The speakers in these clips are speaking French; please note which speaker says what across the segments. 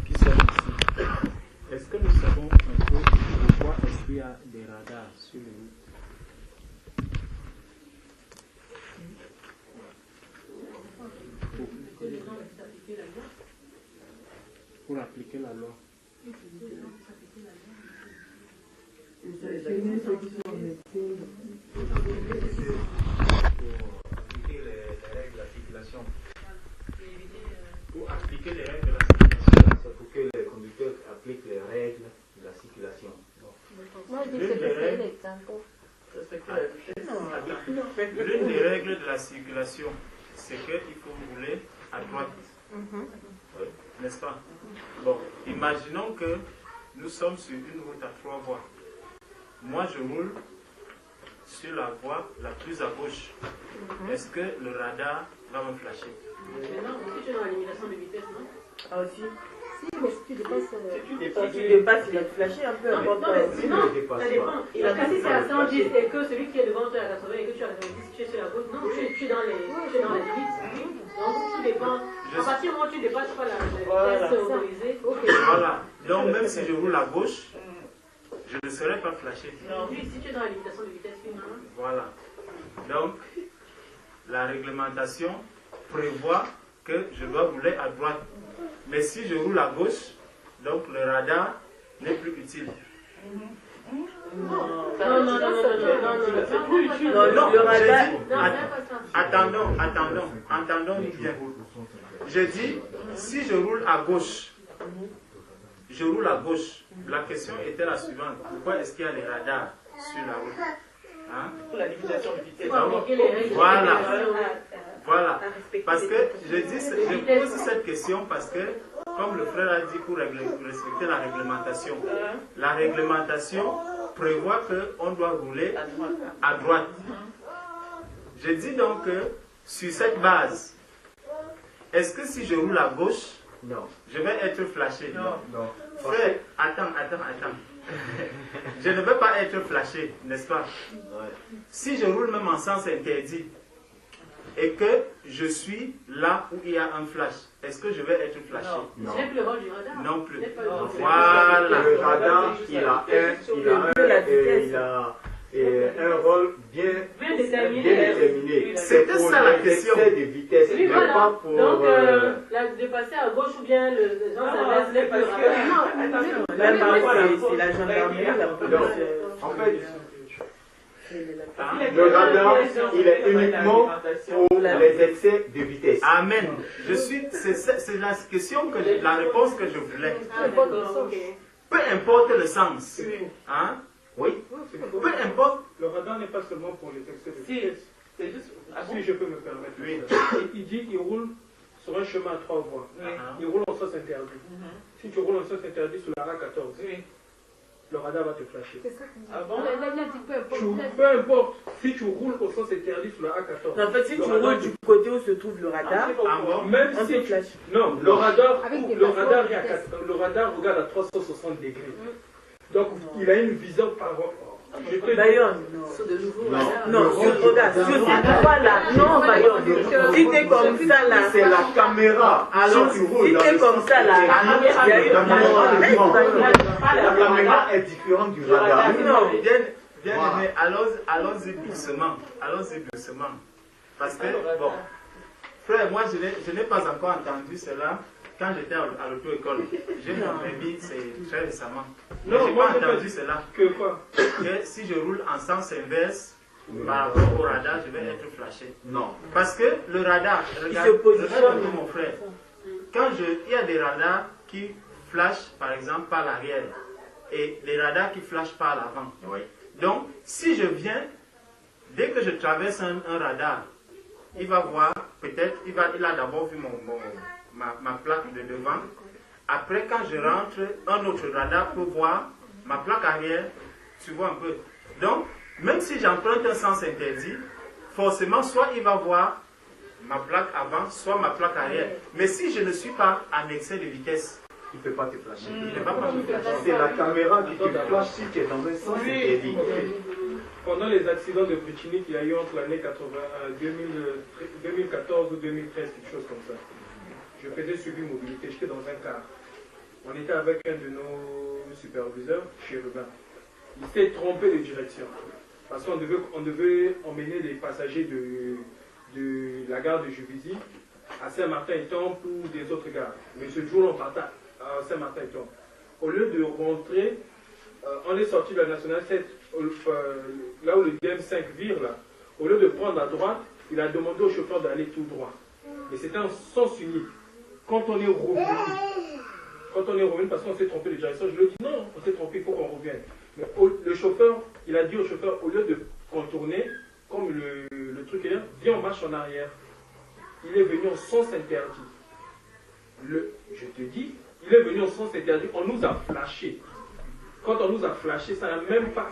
Speaker 1: qui sommes ici, est-ce que nous savons un peu pourquoi est-ce qu'il y a des radars sur les routes? Pour appliquer la loi. Pour appliquer les règles de la circulation.
Speaker 2: C'est pour que les conducteurs appliquent les règles de la circulation.
Speaker 3: Moi, je dis que c'est l'exemple.
Speaker 1: L'une des règles de la circulation, c'est qu'il faut rouler à droite. Oui, n'est-ce pas? Bon, imaginons que nous sommes sur une route à 3 voies. Moi, je roule sur la voie la plus à gauche. Est-ce que le radar va me flasher?
Speaker 4: Mais non, si tu es dans la limitation de vitesse, non?
Speaker 5: Ah aussi.
Speaker 3: Si, mais si tu dépasses...
Speaker 5: Si tu dépasses, il va te flasher un peu.
Speaker 4: Non, mais sinon, ça dépend.
Speaker 5: Il a
Speaker 4: Parce que si c'est à 110 et que celui qui est devant toi est à 80 et que tu es à 90, tu es sur la gauche, non, tu es dans les limites. Donc, tout dépend. À partir du moment où tu ne dépasses pas la vitesse autorisée, ok.
Speaker 1: Voilà. Donc, même si je roule à gauche, je ne serai pas flashé.
Speaker 4: Oui, si tu es dans la limitation de vitesse finale.
Speaker 1: Voilà. Donc, la réglementation prévoit que je dois rouler à droite. Mais si je roule à gauche, donc le radar n'est plus utile.
Speaker 4: Non,
Speaker 5: le radar.
Speaker 1: Attendons bien. Je dis, si je roule à gauche, la question était la suivante. Pourquoi est-ce qu'il y a des radars sur la route? Hein?
Speaker 5: Pour la limitation de vitesse.
Speaker 1: Voilà. Parce que je pose cette question parce que, comme le frère a dit, pour respecter la réglementation prévoit qu'on doit rouler à droite. Je dis donc que, sur cette base, est-ce que si je roule à gauche, je vais être flashé?
Speaker 2: Non.
Speaker 1: Frère, attends. Je ne veux pas être flashé, n'est-ce pas? Si je roule même en sens interdit et que je suis là où il y a un flash, est-ce que je vais être flashé?
Speaker 4: Non. C'est le rôle du radar.
Speaker 1: Non plus.
Speaker 2: Voilà. Le radar, il a un rôle bien déterminé.
Speaker 1: C'était ça la question.
Speaker 2: De vitesse,
Speaker 4: oui, voilà.
Speaker 2: pas pour...
Speaker 4: Donc, de passer à gauche ou bien les gens s'inversent les plus rapides.
Speaker 5: Même parfois, c'est la gendarmerie, la police.
Speaker 2: En fait, le radar, il est uniquement pour les excès de vitesse.
Speaker 1: Amen. C'est la question, la réponse que je voulais. Peu importe le sens. Hein? Oui. Peu importe.
Speaker 6: Le radar n'est pas seulement pour les excès de vitesse. Si je peux me permettre.
Speaker 1: Oui.
Speaker 6: Il dit qu'il roule sur un chemin à 3 voies. Il roule en sens interdit. Si tu roules en sens interdit sur la A14, le radar va te flasher.
Speaker 3: C'est ça.
Speaker 5: Ah bon?
Speaker 6: Peu importe. Si tu roules au sens interdit sur la A14.
Speaker 5: En fait, si tu roules du côté où se trouve le radar,
Speaker 6: même
Speaker 5: on
Speaker 6: si
Speaker 5: te flash.
Speaker 6: Non, le radar regarde à 360 degrés. Donc, il a une vision par rapport.
Speaker 5: D'ailleurs, non, regarde, sur cette voie-là, non, Bayon, si t'es comme ça là,
Speaker 2: c'est la caméra. Alors, tu roules.
Speaker 5: Si t'es comme ça là, il y a une
Speaker 2: la caméra est différente du radar.
Speaker 1: Non, bien aimé, allons-y doucement. Parce que, bon, frère, moi, je n'ai pas encore entendu cela. Quand j'étais à l'auto-école, j'ai mon permis, c'est très récemment.
Speaker 6: Non,
Speaker 1: j'ai pas entendu cela.
Speaker 6: Que quoi?
Speaker 1: Que si je roule en sens inverse, par rapport au radar, je vais être flashé.
Speaker 2: Non.
Speaker 1: Parce que le radar, regarde un peu mon frère. Il y a des radars qui flashent, par exemple, par l'arrière. Et des radars qui flashent par l'avant.
Speaker 2: Oui.
Speaker 1: Donc, si je viens, dès que je traverse un radar, il va voir, peut-être, il a d'abord vu ma plaque de devant. Après, quand je rentre, un autre radar peut voir ma plaque arrière. Tu vois un peu. Donc, même si j'emprunte un sens interdit, forcément, soit il va voir ma plaque avant, soit ma plaque arrière. Mais si je ne suis pas en excès de vitesse,
Speaker 2: il ne peut pas te flasher.
Speaker 1: Il ne va pas me flasher.
Speaker 2: C'est la caméra qui te flash si tu es dans un sens interdit.
Speaker 6: Pendant les accidents de Puccini qu'il y a eu entre l'année 2014 ou 2013, quelque chose comme ça, je faisais suivi mobilité, j'étais dans un car. On était avec un de nos superviseurs, chérubin. Il s'est trompé de direction. Parce qu'on devait emmener les passagers de la gare de Juvisy à Saint-Martin-et-Temple ou des autres gares. Mais ce jour-là, on partait à Saint-Martin-et-Temple. Au lieu de rentrer, on est sorti de la Nationale 7, là où le DM5 vire, là. Au lieu de prendre à droite, il a demandé au chauffeur d'aller tout droit. Mais c'était un sens unique. Quand on est revenu, parce qu'on s'est trompé de direction, je lui ai dit non, on s'est trompé, il faut qu'on revienne. Mais le chauffeur, il a dit au chauffeur, au lieu de contourner, comme le truc est là, viens, on marche en arrière. Il est venu en sens interdit. Je te dis, il est venu en sens interdit, on nous a flashé. Quand on nous a flashé, ça n'a même pas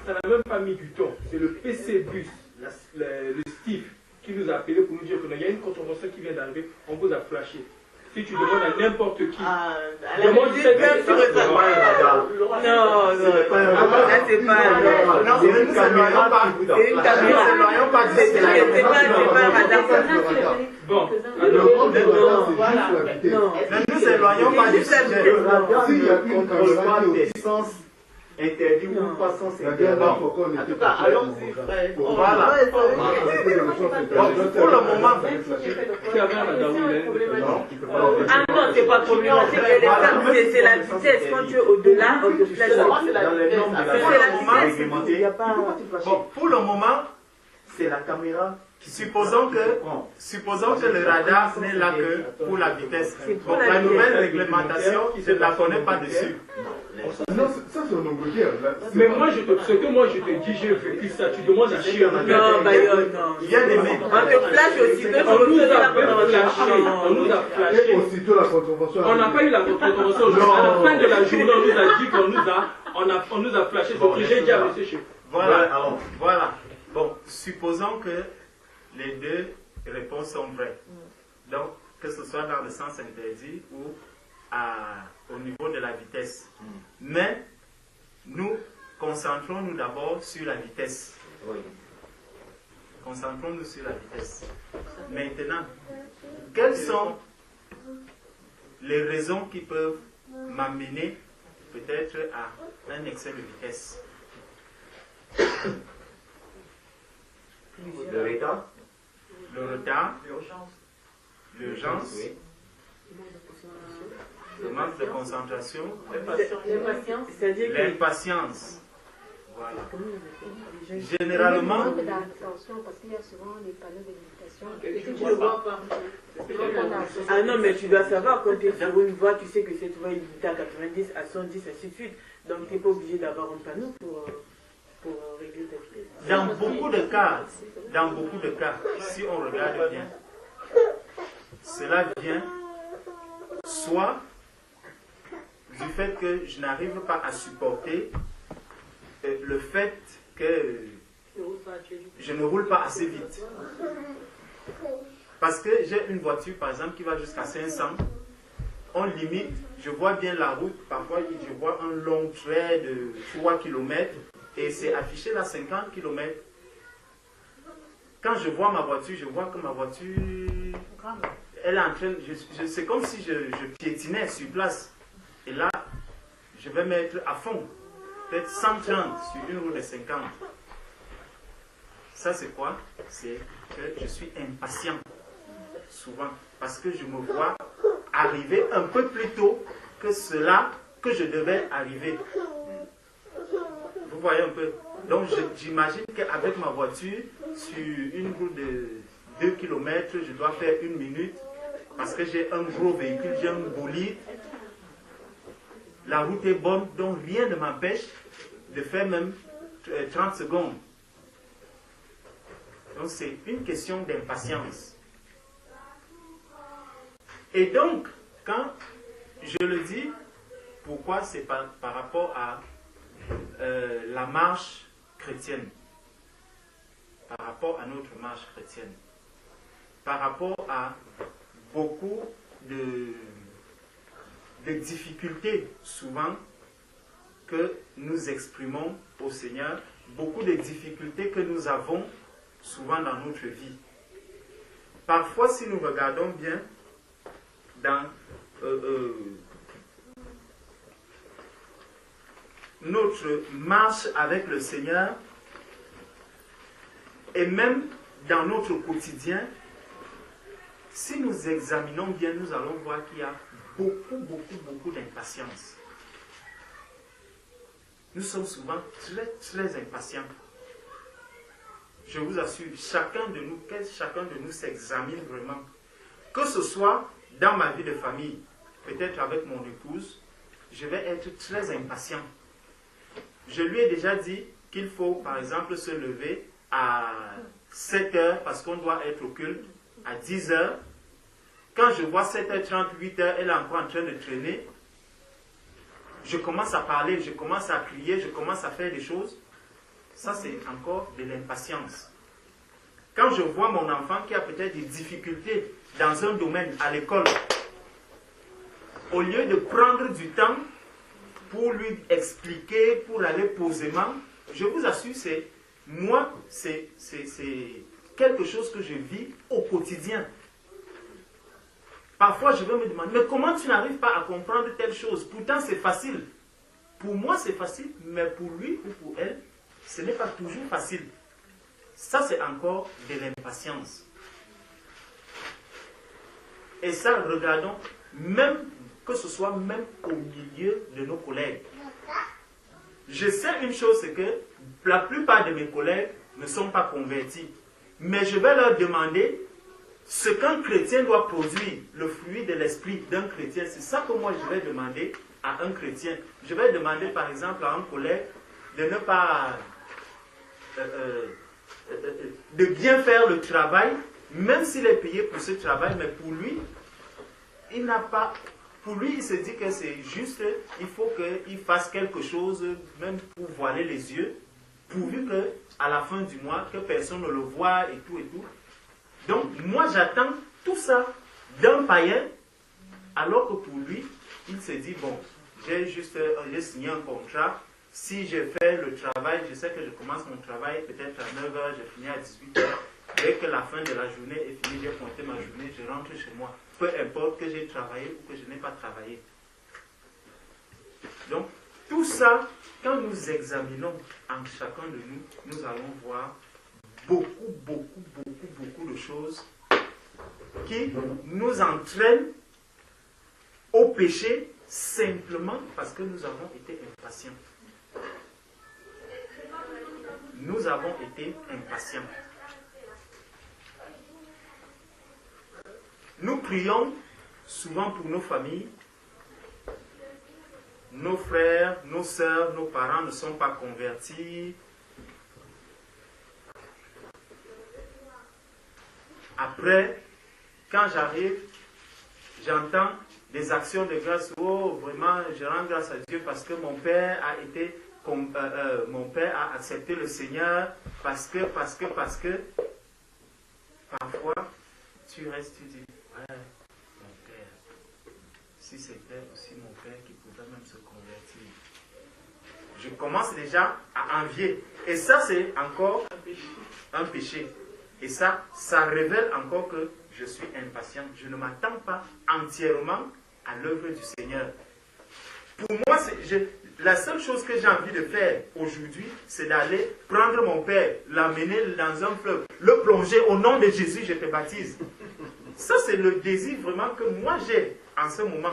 Speaker 6: mis du temps. C'est le PC Bus, le Steve, qui nous a appelé pour nous dire qu'il y a une contravention qui vient d'arriver, on vous a flashé. Si tu demandes à n'importe qui, demande si c'est
Speaker 5: Non, c'est pas.
Speaker 2: Non, c'est une caméra.
Speaker 5: C'est une caméra. C'est pas radar.
Speaker 6: Bon,
Speaker 5: Voilà. Non.
Speaker 1: Ne nous éloignons pas du sujet.
Speaker 2: S'il y a une caméra des sens interdits ou pas sens interdits. En tout cas, allons-y, frère.
Speaker 1: Voilà. Pour le moment,
Speaker 5: Ah non, c'est pas problématique. C'est la vitesse. Quand tu es au-delà, on te flash.
Speaker 2: C'est la vitesse.
Speaker 1: bon, pour le moment,
Speaker 2: C'est la caméra.
Speaker 1: supposons que le radar n'est là que pour la vitesse. Donc la nouvelle réglementation, je ne la connais pas dessus.
Speaker 7: Non, ça c'est en Angleterre.
Speaker 6: mais moi, ce que moi je te dis, j'ai vécu ça. Tu demandes à Chien.
Speaker 5: Non, Bayonne, non.
Speaker 1: Il y a des mecs.
Speaker 5: On te flash aussi.
Speaker 6: On nous a flashé.
Speaker 7: Et aussitôt la contravention.
Speaker 6: On n'a pas eu la contravention. À la fin de la journée, on nous a dit qu'on nous a flashé. C'est ce que j'ai dit à M. Chef.
Speaker 1: Voilà. Bon, supposons que les deux réponses sont vraies. Donc, que ce soit dans le sens interdit ou au niveau de la vitesse. Mais, nous, concentrons-nous d'abord sur la vitesse. Concentrons-nous sur la vitesse. Maintenant, quelles sont les raisons qui peuvent m'amener peut-être à un excès de vitesse?
Speaker 2: Le retard.
Speaker 1: L'urgence, le manque de concentration, l'impatience. Voilà. Généralement,
Speaker 3: manque d'attention parce qu'il y a souvent les panneaux de limitation.
Speaker 4: Et si tu ne le vois pas.
Speaker 5: Ah non, mais tu dois savoir, quand tu es sur une voie, tu sais que cette voie est limitée à 90, à 110, ainsi de suite. Donc tu n'es pas obligé d'avoir un panneau pour régler ta vitesse.
Speaker 1: dans beaucoup de cas, si on regarde bien, cela vient soit du fait que je n'arrive pas à supporter le fait que je ne roule pas assez vite. Parce que j'ai une voiture, par exemple, qui va jusqu'à 500. On limite, je vois bien la route. Parfois, je vois un long trait de 3 km et c'est affiché là 50 km. Quand je vois ma voiture, je vois que ma voiture, elle est en train, c'est comme si je piétinais sur place. Et là, je vais mettre à fond, peut-être 130 sur une route de 50. Ça, c'est quoi? C'est que je suis impatient, souvent, parce que je me vois arriver un peu plus tôt que cela que je devais arriver. Vous voyez un peu? Donc, j'imagine qu'avec ma voiture, sur une route de 2 km, je dois faire 1 minute, parce que j'ai un gros véhicule, j'ai un bolide. La route est bonne, donc rien ne m'empêche de faire même 30 secondes. Donc c'est une question d'impatience. Et donc, quand je le dis, pourquoi c'est par rapport à la marche chrétienne, par rapport à notre marche chrétienne, par rapport à beaucoup de difficultés souvent que nous exprimons au Seigneur, beaucoup de difficultés que nous avons souvent dans notre vie. Parfois, si nous regardons bien dans notre marche avec le Seigneur, et même dans notre quotidien, si nous examinons bien, nous allons voir qu'il y a beaucoup d'impatience. Nous sommes souvent très impatients. Je vous assure, chacun de nous s'examine vraiment. Que ce soit dans ma vie de famille, peut-être avec mon épouse, je vais être très impatient. Je lui ai déjà dit qu'il faut, par exemple, se lever à 7 heures parce qu'on doit être au culte à 10 heures. Quand je vois 7h30, 8h, elle est encore en train de traîner, je commence à parler, je commence à crier, je commence à faire des choses. Ça, c'est encore de l'impatience. Quand je vois mon enfant qui a peut-être des difficultés dans un domaine à l'école, au lieu de prendre du temps pour lui expliquer, pour aller posément, je vous assure, c'est quelque chose que je vis au quotidien. Parfois, je vais me demander, mais comment tu n'arrives pas à comprendre telle chose? Pourtant, c'est facile. Pour moi, c'est facile, mais pour lui ou pour elle, ce n'est pas toujours facile. Ça, c'est encore de l'impatience. Et ça, regardons, même que ce soit même au milieu de nos collègues. Je sais une chose, c'est que la plupart de mes collègues ne sont pas convertis. Mais je vais leur demander ce qu'un chrétien doit produire, le fruit de l'esprit d'un chrétien. C'est ça que moi je vais demander à un chrétien. Je vais demander par exemple à un collègue de ne pas... de bien faire le travail, même s'il est payé pour ce travail, mais pour lui, il n'a pas... Pour lui, il se dit que c'est juste, il faut qu'il fasse quelque chose, même pour voiler les yeux, pourvu qu'à la fin du mois, que personne ne le voie et tout et tout. Donc, moi, j'attends tout ça d'un païen, alors que pour lui, il se dit, bon, j'ai signé un contrat, si je fais le travail, je sais que je commence mon travail peut-être à 9h, je finis à 18h, dès que la fin de la journée est finie, j'ai compté ma journée, je rentre chez moi. Peu importe que j'ai travaillé ou que je n'ai pas travaillé. Donc, tout ça, quand nous examinons en chacun de nous, nous allons voir beaucoup de choses qui nous entraînent au péché simplement parce que nous avons été impatients. Nous avons été impatients. Nous prions souvent pour nos familles. Nos frères, nos sœurs, nos parents ne sont pas convertis. Après, quand j'arrive, j'entends des actions de grâce. Oh, vraiment, je rends grâce à Dieu parce que mon père a accepté le Seigneur, parce que. Parfois, tu restes, tu dis, ouais, mon père, si c'était aussi mon père qui pouvait même se convertir. Je commence déjà à envier. Et ça, c'est encore un péché. Et ça révèle encore que je suis impatient. Je ne m'attends pas entièrement à l'œuvre du Seigneur. Pour moi, la seule chose que j'ai envie de faire aujourd'hui, c'est d'aller prendre mon père, l'amener dans un fleuve, le plonger au nom de Jésus, je te baptise. Ça, c'est le désir vraiment que moi j'ai en ce moment.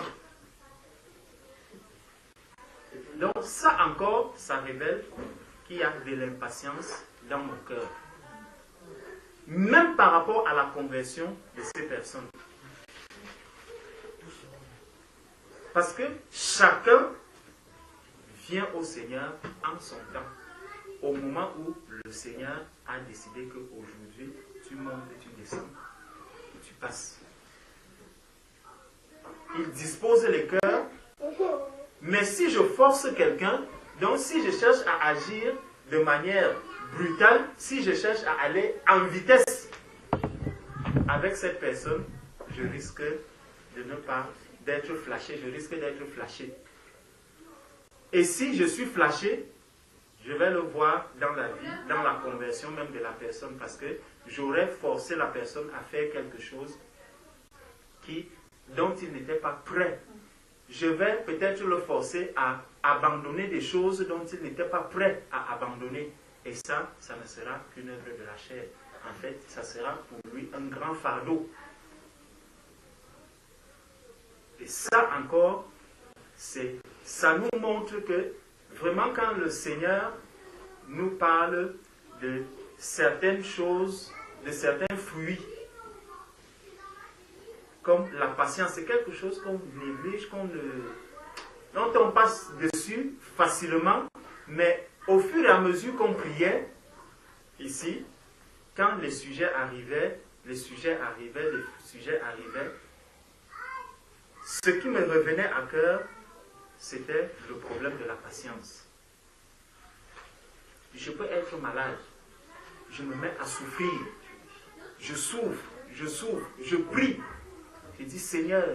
Speaker 1: Donc ça encore, ça révèle qu'il y a de l'impatience dans mon cœur. Même par rapport à la conversion de ces personnes. Parce que chacun vient au Seigneur en son temps. Au moment où le Seigneur a décidé qu'aujourd'hui, tu montes et tu descends. Tu passes. Il dispose les cœurs. Mais si je force quelqu'un, donc si je cherche à agir de manière brutale, si je cherche à aller en vitesse avec cette personne, je risque de ne pas d'être flashé, je risque d'être flashé. Et si je suis flashé, je vais le voir dans la vie, dans la conversion même de la personne, parce que j'aurais forcé la personne à faire quelque chose dont il n'était pas prêt. je vais peut-être le forcer à abandonner des choses dont il n'était pas prêt à abandonner. Et ça ne sera qu'une œuvre de la chair. En fait, ça sera pour lui un grand fardeau. Et ça encore, ça nous montre que vraiment quand le Seigneur nous parle de certaines choses, de certains fruits, comme la patience, c'est quelque chose qu'on néglige, dont on passe dessus facilement, mais au fur et à mesure qu'on priait, ici, quand les sujets arrivaient, ce qui me revenait à cœur, c'était le problème de la patience. Je peux être malade, je me mets à souffrir, je souffre, je prie. Je dis, Seigneur,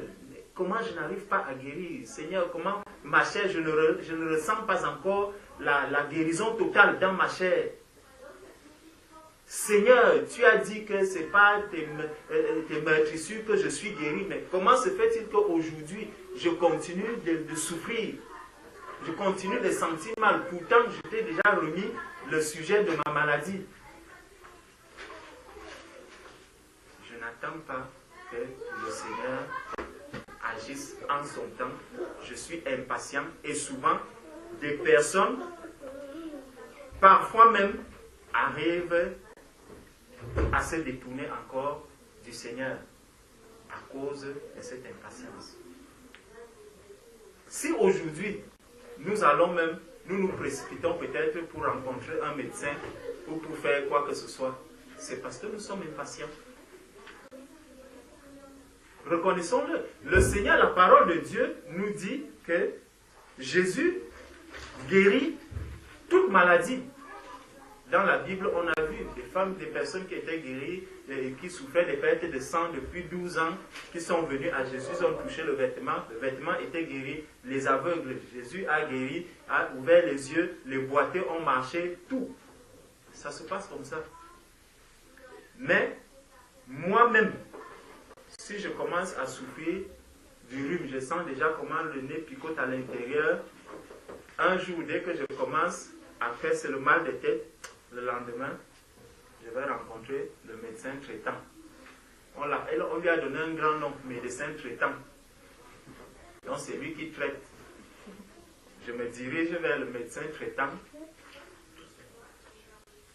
Speaker 1: comment je n'arrive pas à guérir? Seigneur, comment ma chair, je ne ressens pas encore la guérison totale dans ma chair. Seigneur, tu as dit que ce n'est pas tes meurtrissures que je suis guéri, mais comment se fait-il qu'aujourd'hui, je continue de souffrir? Je continue de sentir mal. Pourtant, je t'ai déjà remis le sujet de ma maladie. Je n'attends pas que le Seigneur agisse en son temps. Je suis impatient et souvent, des personnes, parfois même, arrivent à se détourner encore du Seigneur à cause de cette impatience. Si aujourd'hui, nous nous précipitons peut-être pour rencontrer un médecin ou pour faire quoi que ce soit, c'est parce que nous sommes impatients. Reconnaissons-le. Le Seigneur, la parole de Dieu, nous dit que Jésus guérit toute maladie. Dans la Bible, on a vu des personnes qui étaient guéries et qui souffraient des pertes de sang depuis 12 ans, qui sont venues à Jésus, ils ont touché le vêtement était guéri, les aveugles, Jésus a guéri, a ouvert les yeux, les boiteux ont marché, tout. Ça se passe comme ça. Mais, moi-même, si je commence à souffrir du rhume, je sens déjà comment le nez picote à l'intérieur. Un jour, dès que je commence à faire le mal de tête, le lendemain, je vais rencontrer le médecin traitant. On lui a donné un grand nom, médecin traitant. Donc c'est lui qui traite. Je me dirige vers le médecin traitant.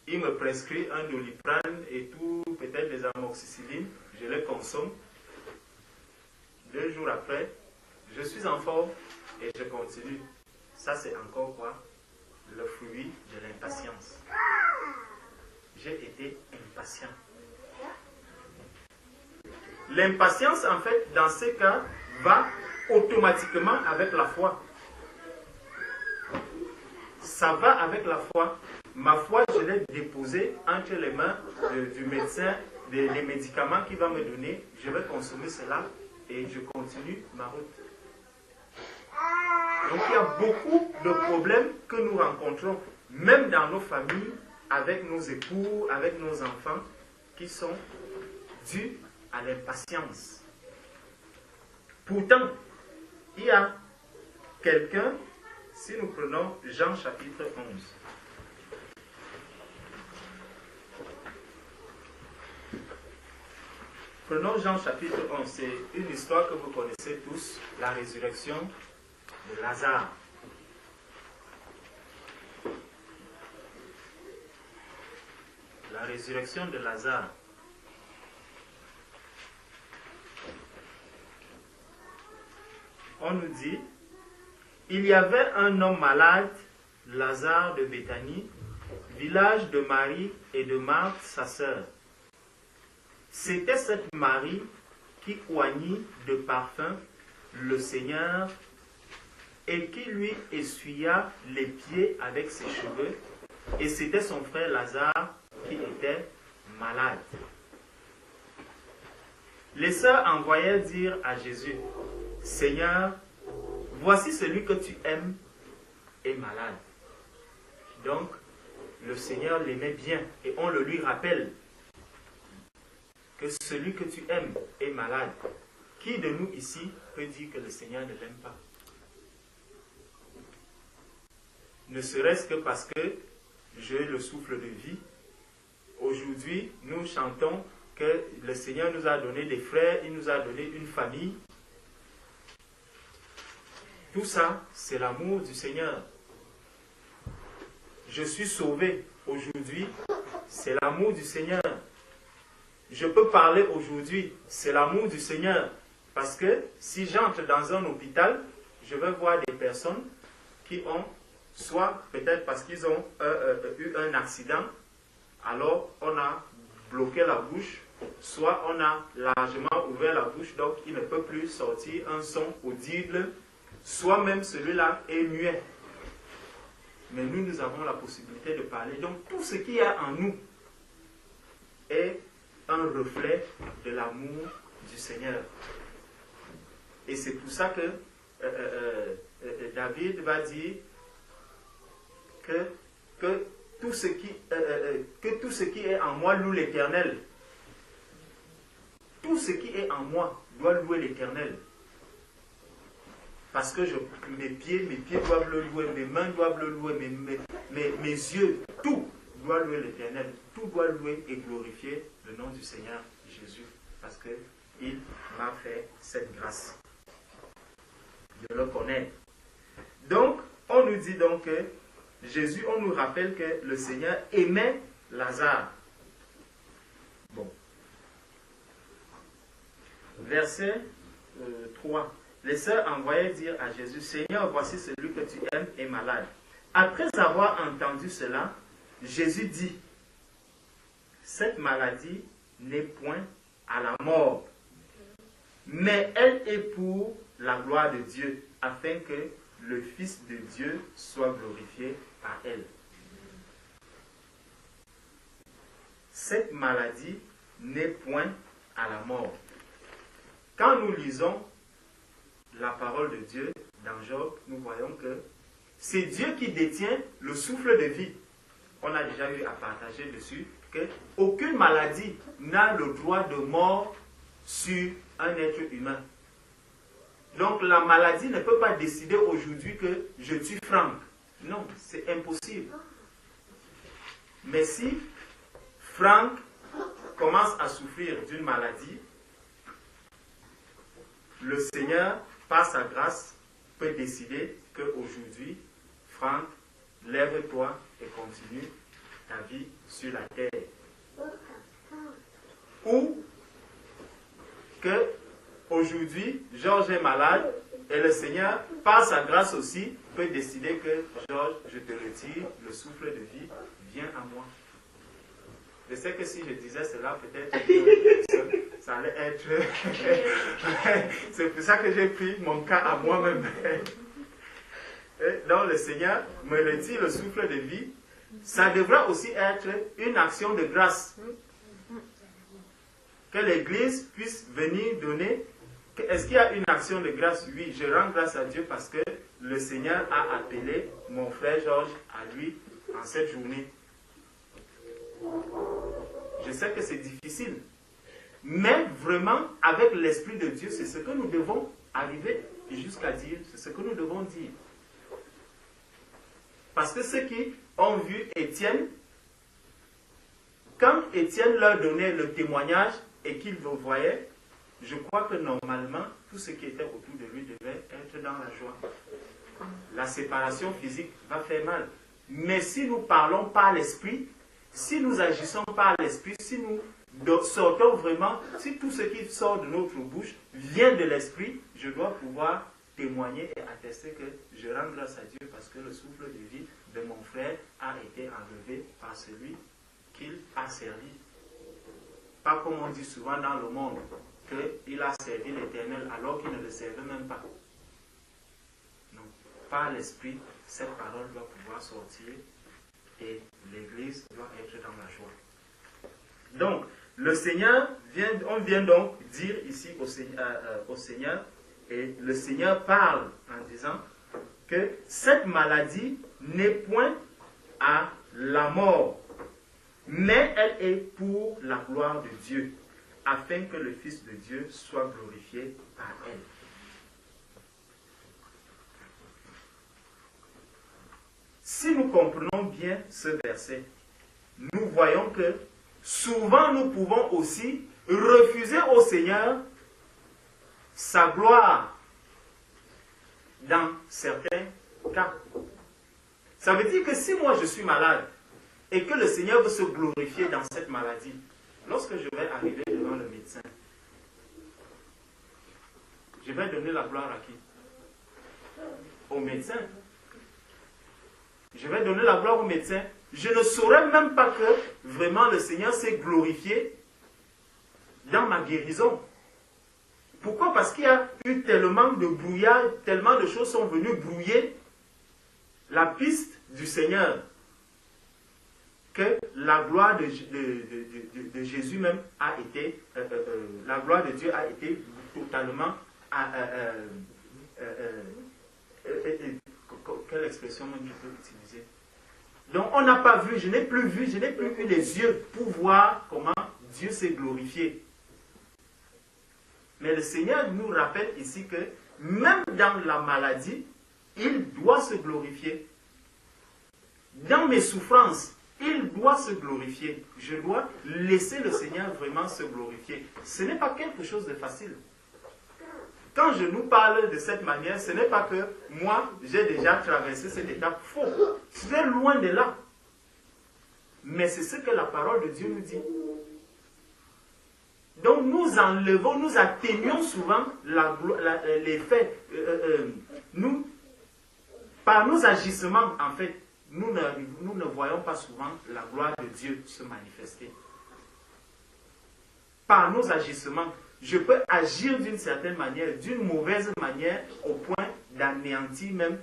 Speaker 1: Il me prescrit un Doliprane et tout, peut-être des amoxicillines. Je les consomme. 2 jours après, je suis en forme et je continue. Ça, c'est encore quoi? Le fruit de l'impatience. J'ai été impatient. L'impatience, en fait, dans ces cas, va automatiquement avec la foi. Ça va avec la foi. Ma foi, je l'ai déposée entre les mains du médecin, les médicaments qu'il va me donner. Je vais consommer cela et je continue ma route. Donc il y a beaucoup de problèmes que nous rencontrons, même dans nos familles, avec nos époux, avec nos enfants, qui sont dus à l'impatience. Pourtant, il y a quelqu'un, si nous prenons Jean chapitre 11. Prenons Jean chapitre 11, c'est une histoire que vous connaissez tous, la résurrection de Lazare. La résurrection de Lazare. On nous dit, il y avait un homme malade, Lazare de Béthanie, village de Marie et de Marthe, sa sœur. C'était cette Marie qui oignit de parfum le Seigneur et qui lui essuya les pieds avec ses cheveux. Et c'était son frère Lazare qui était malade. Les sœurs envoyèrent dire à Jésus, Seigneur, voici celui que tu aimes est malade. Donc, le Seigneur l'aimait bien et on le lui rappelle que celui que tu aimes est malade. Qui de nous ici peut dire que le Seigneur ne l'aime pas? ne serait-ce que parce que j'ai le souffle de vie. Aujourd'hui, nous chantons que le Seigneur nous a donné des frères, il nous a donné une famille. Tout ça, c'est l'amour du Seigneur. Je suis sauvé aujourd'hui, c'est l'amour du Seigneur. Je peux parler aujourd'hui, c'est l'amour du Seigneur. Parce que si j'entre dans un hôpital, je vais voir des personnes qui ont, soit peut-être parce qu'ils ont eu un accident, alors on a bloqué la bouche, soit on a largement ouvert la bouche, donc il ne peut plus sortir un son audible, soit même celui-là est muet. Mais nous, nous avons la possibilité de parler. Donc tout ce qu'il y a en nous est un reflet de l'amour du Seigneur. Et c'est pour ça que David va dire que tout ce qui est en moi loue l'Éternel. Tout ce qui est en moi doit louer l'Éternel. Parce que mes pieds doivent le louer, mes mains doivent le louer, mes yeux, tout doit louer l'Éternel. Tout doit louer et glorifier le nom du Seigneur Jésus. Parce qu'il m'a fait cette grâce de le connaître. Donc, on nous dit donc que Jésus, on nous rappelle que le Seigneur aimait Lazare. Bon. Verset 3. Les sœurs envoyaient dire à Jésus, Seigneur, voici celui que tu aimes est malade. Après avoir entendu cela, Jésus dit, cette maladie n'est point à la mort, mais elle est pour la gloire de Dieu, afin que le Fils de Dieu soit glorifié par elle. Cette maladie n'est point à la mort. Quand nous lisons la parole de Dieu dans Job, nous voyons que c'est Dieu qui détient le souffle de vie. On a déjà eu à partager dessus qu'aucune maladie n'a le droit de mort sur un être humain. Donc la maladie ne peut pas décider aujourd'hui que je tue Franck. Non, c'est impossible. Mais si Franck commence à souffrir d'une maladie, le Seigneur, par sa grâce, peut décider qu'aujourd'hui, Franck, lève-toi et continue ta vie sur la terre. Ou que aujourd'hui, Georges est malade et le Seigneur, par sa grâce aussi, peut décider que Georges, je te retire, le souffle de vie, viens à moi. Je sais que si je disais cela, peut-être ça allait être... C'est pour ça que j'ai pris mon cas à moi-même. Donc le Seigneur me retire le souffle de vie. Ça devrait aussi être une action de grâce. Que l'Église puisse venir donner. Est-ce qu'il y a une action de grâce? Oui, je rends grâce à Dieu parce que le Seigneur a appelé mon frère Georges à lui en cette journée. Je sais que c'est difficile. Mais vraiment, avec l'Esprit de Dieu, c'est ce que nous devons arriver jusqu'à dire. C'est ce que nous devons dire. Parce que ceux qui ont vu Étienne, quand Étienne leur donnait le témoignage et qu'ils le voyaient, je crois que normalement, tout ce qui était autour de lui devait être dans la joie. La séparation physique va faire mal. Mais si nous parlons par l'Esprit, si nous agissons par l'Esprit, si nous sortons vraiment, si tout ce qui sort de notre bouche vient de l'Esprit, je dois pouvoir témoigner et attester que je rends grâce à Dieu parce que le souffle de vie de mon frère a été enlevé par celui qu'il a servi. Pas comme on dit souvent dans le monde, qu'il a servi l'Éternel alors qu'il ne le servait même pas. Non, par l'Esprit, cette parole doit pouvoir sortir et l'Église doit être dans la joie. Donc, le Seigneur, on vient donc dire ici au Seigneur, et le Seigneur parle en disant que cette maladie n'est point à la mort, mais elle est pour la gloire de Dieu, afin que le Fils de Dieu soit glorifié par elle. si nous comprenons bien ce verset, nous voyons que souvent nous pouvons aussi refuser au Seigneur sa gloire dans certains cas. Ça veut dire que si moi je suis malade et que le Seigneur veut se glorifier dans cette maladie, lorsque je vais arriver devant le médecin, je vais donner la gloire à qui? Au médecin. Je vais donner la gloire au médecin. Je ne saurais même pas que vraiment le Seigneur s'est glorifié dans ma guérison. Pourquoi? Parce qu'il y a eu tellement de brouillard, tellement de choses sont venues brouiller la piste du Seigneur, que la gloire de Jésus même a été, la gloire de Dieu a été totalement, quelle expression je peux utiliser? Donc on n'a pas vu, je n'ai plus eu les yeux pour voir comment Dieu s'est glorifié. Mais le Seigneur nous rappelle ici que même dans la maladie, il doit se glorifier. Dans mes souffrances, il doit se glorifier. Je dois laisser le Seigneur vraiment se glorifier. Ce n'est pas quelque chose de facile. Quand je nous parle de cette manière, ce n'est pas que moi, j'ai déjà traversé cette étape. Faux. C'est loin de là. Mais c'est ce que la parole de Dieu nous dit. Donc nous enlevons, nous atténuons souvent les faits. Par nos agissements, en fait, nous ne voyons pas souvent la gloire de Dieu se manifester. Par nos agissements, je peux agir d'une certaine manière, d'une mauvaise manière, au point d'anéantir même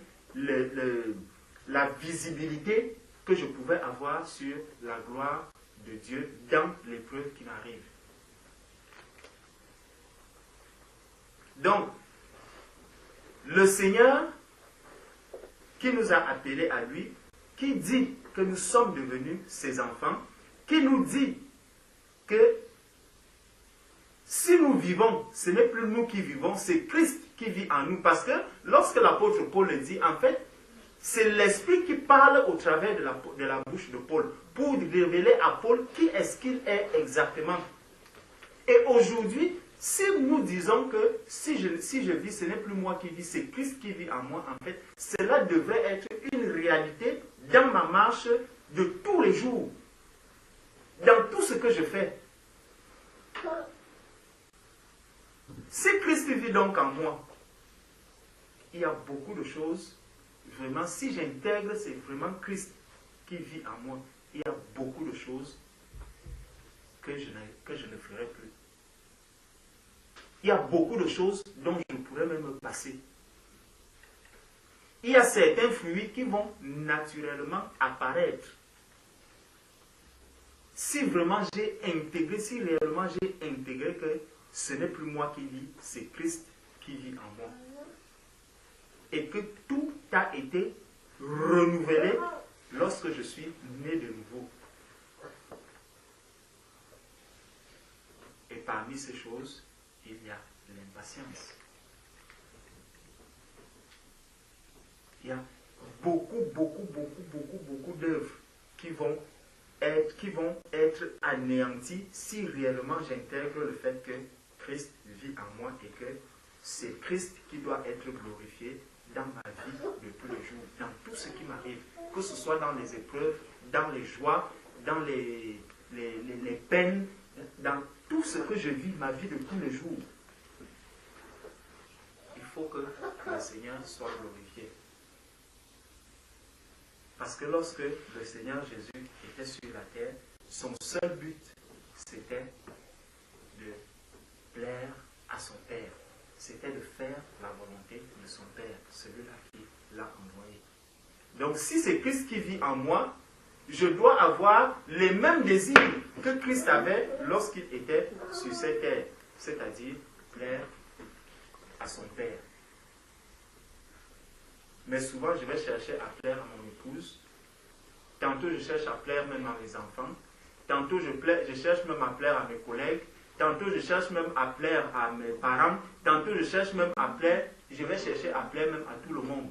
Speaker 1: la visibilité que je pouvais avoir sur la gloire de Dieu dans l'épreuve qui m'arrive. Donc, le Seigneur qui nous a appelés à lui, qui dit que nous sommes devenus ses enfants, qui nous dit que si nous vivons, ce n'est plus nous qui vivons, c'est Christ qui vit en nous. Parce que lorsque l'apôtre Paul le dit, en fait, c'est l'Esprit qui parle au travers de la bouche de Paul pour révéler à Paul qui est-ce qu'il est exactement. Et aujourd'hui, si nous disons que si je vis, ce n'est plus moi qui vis, c'est Christ qui vit en moi, en fait, cela devrait être une réalité dans ma marche de tous les jours, dans tout ce que je fais. Si Christ vit donc en moi, il y a beaucoup de choses, vraiment, si j'intègre, c'est vraiment Christ qui vit en moi, il y a beaucoup de choses que je ne ferai plus. Il y a beaucoup de choses dont je pourrais même me passer. Il y a certains fruits qui vont naturellement apparaître. Si vraiment j'ai intégré, si réellement j'ai intégré que ce n'est plus moi qui vis, c'est Christ qui vit en moi. Et que tout a été renouvelé lorsque je suis né de nouveau. Et parmi ces choses, il y a l'impatience. Il y a beaucoup d'œuvres qui vont être anéanties si réellement j'intègre le fait que Christ vit en moi et que c'est Christ qui doit être glorifié dans ma vie de tous les jours, dans tout ce qui m'arrive, que ce soit dans les épreuves, dans les joies, dans les peines, dans tout ce que je vis, ma vie de tous les jours. Il faut que le Seigneur soit glorifié. Parce que lorsque le Seigneur Jésus était sur la terre, son seul but, c'était de plaire à son Père. C'était de faire la volonté de son Père, celui-là qui l'a envoyé. Donc si c'est Christ qui vit en moi, je dois avoir les mêmes désirs que Christ avait lorsqu'il était sur cette terre, c'est-à-dire plaire à son Père. Mais souvent, je vais chercher à plaire à mon épouse. Tantôt, je cherche à plaire même à mes enfants. Tantôt, je cherche même à plaire à mes collègues. Tantôt, je cherche même à plaire à mes parents. Tantôt, je cherche même à plaire. Je vais chercher à plaire même à tout le monde.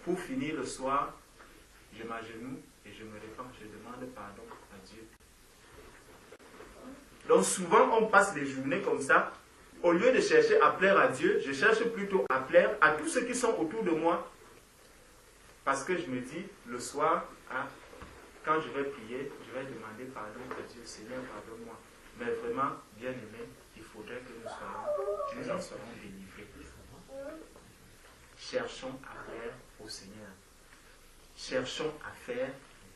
Speaker 1: Pour finir le soir, je m'agenouille et je me répands, je demande pardon à Dieu. Donc souvent on passe les journées comme ça. Au lieu de chercher à plaire à Dieu, je cherche plutôt à plaire à tous ceux qui sont autour de moi. Parce que je me dis, le soir, quand je vais prier, je vais demander pardon à Dieu. Seigneur, pardonne-moi. Mais vraiment, bien aimé, il faudrait que nous en serons délivrés. Cherchons à plaire au Seigneur. Cherchons à faire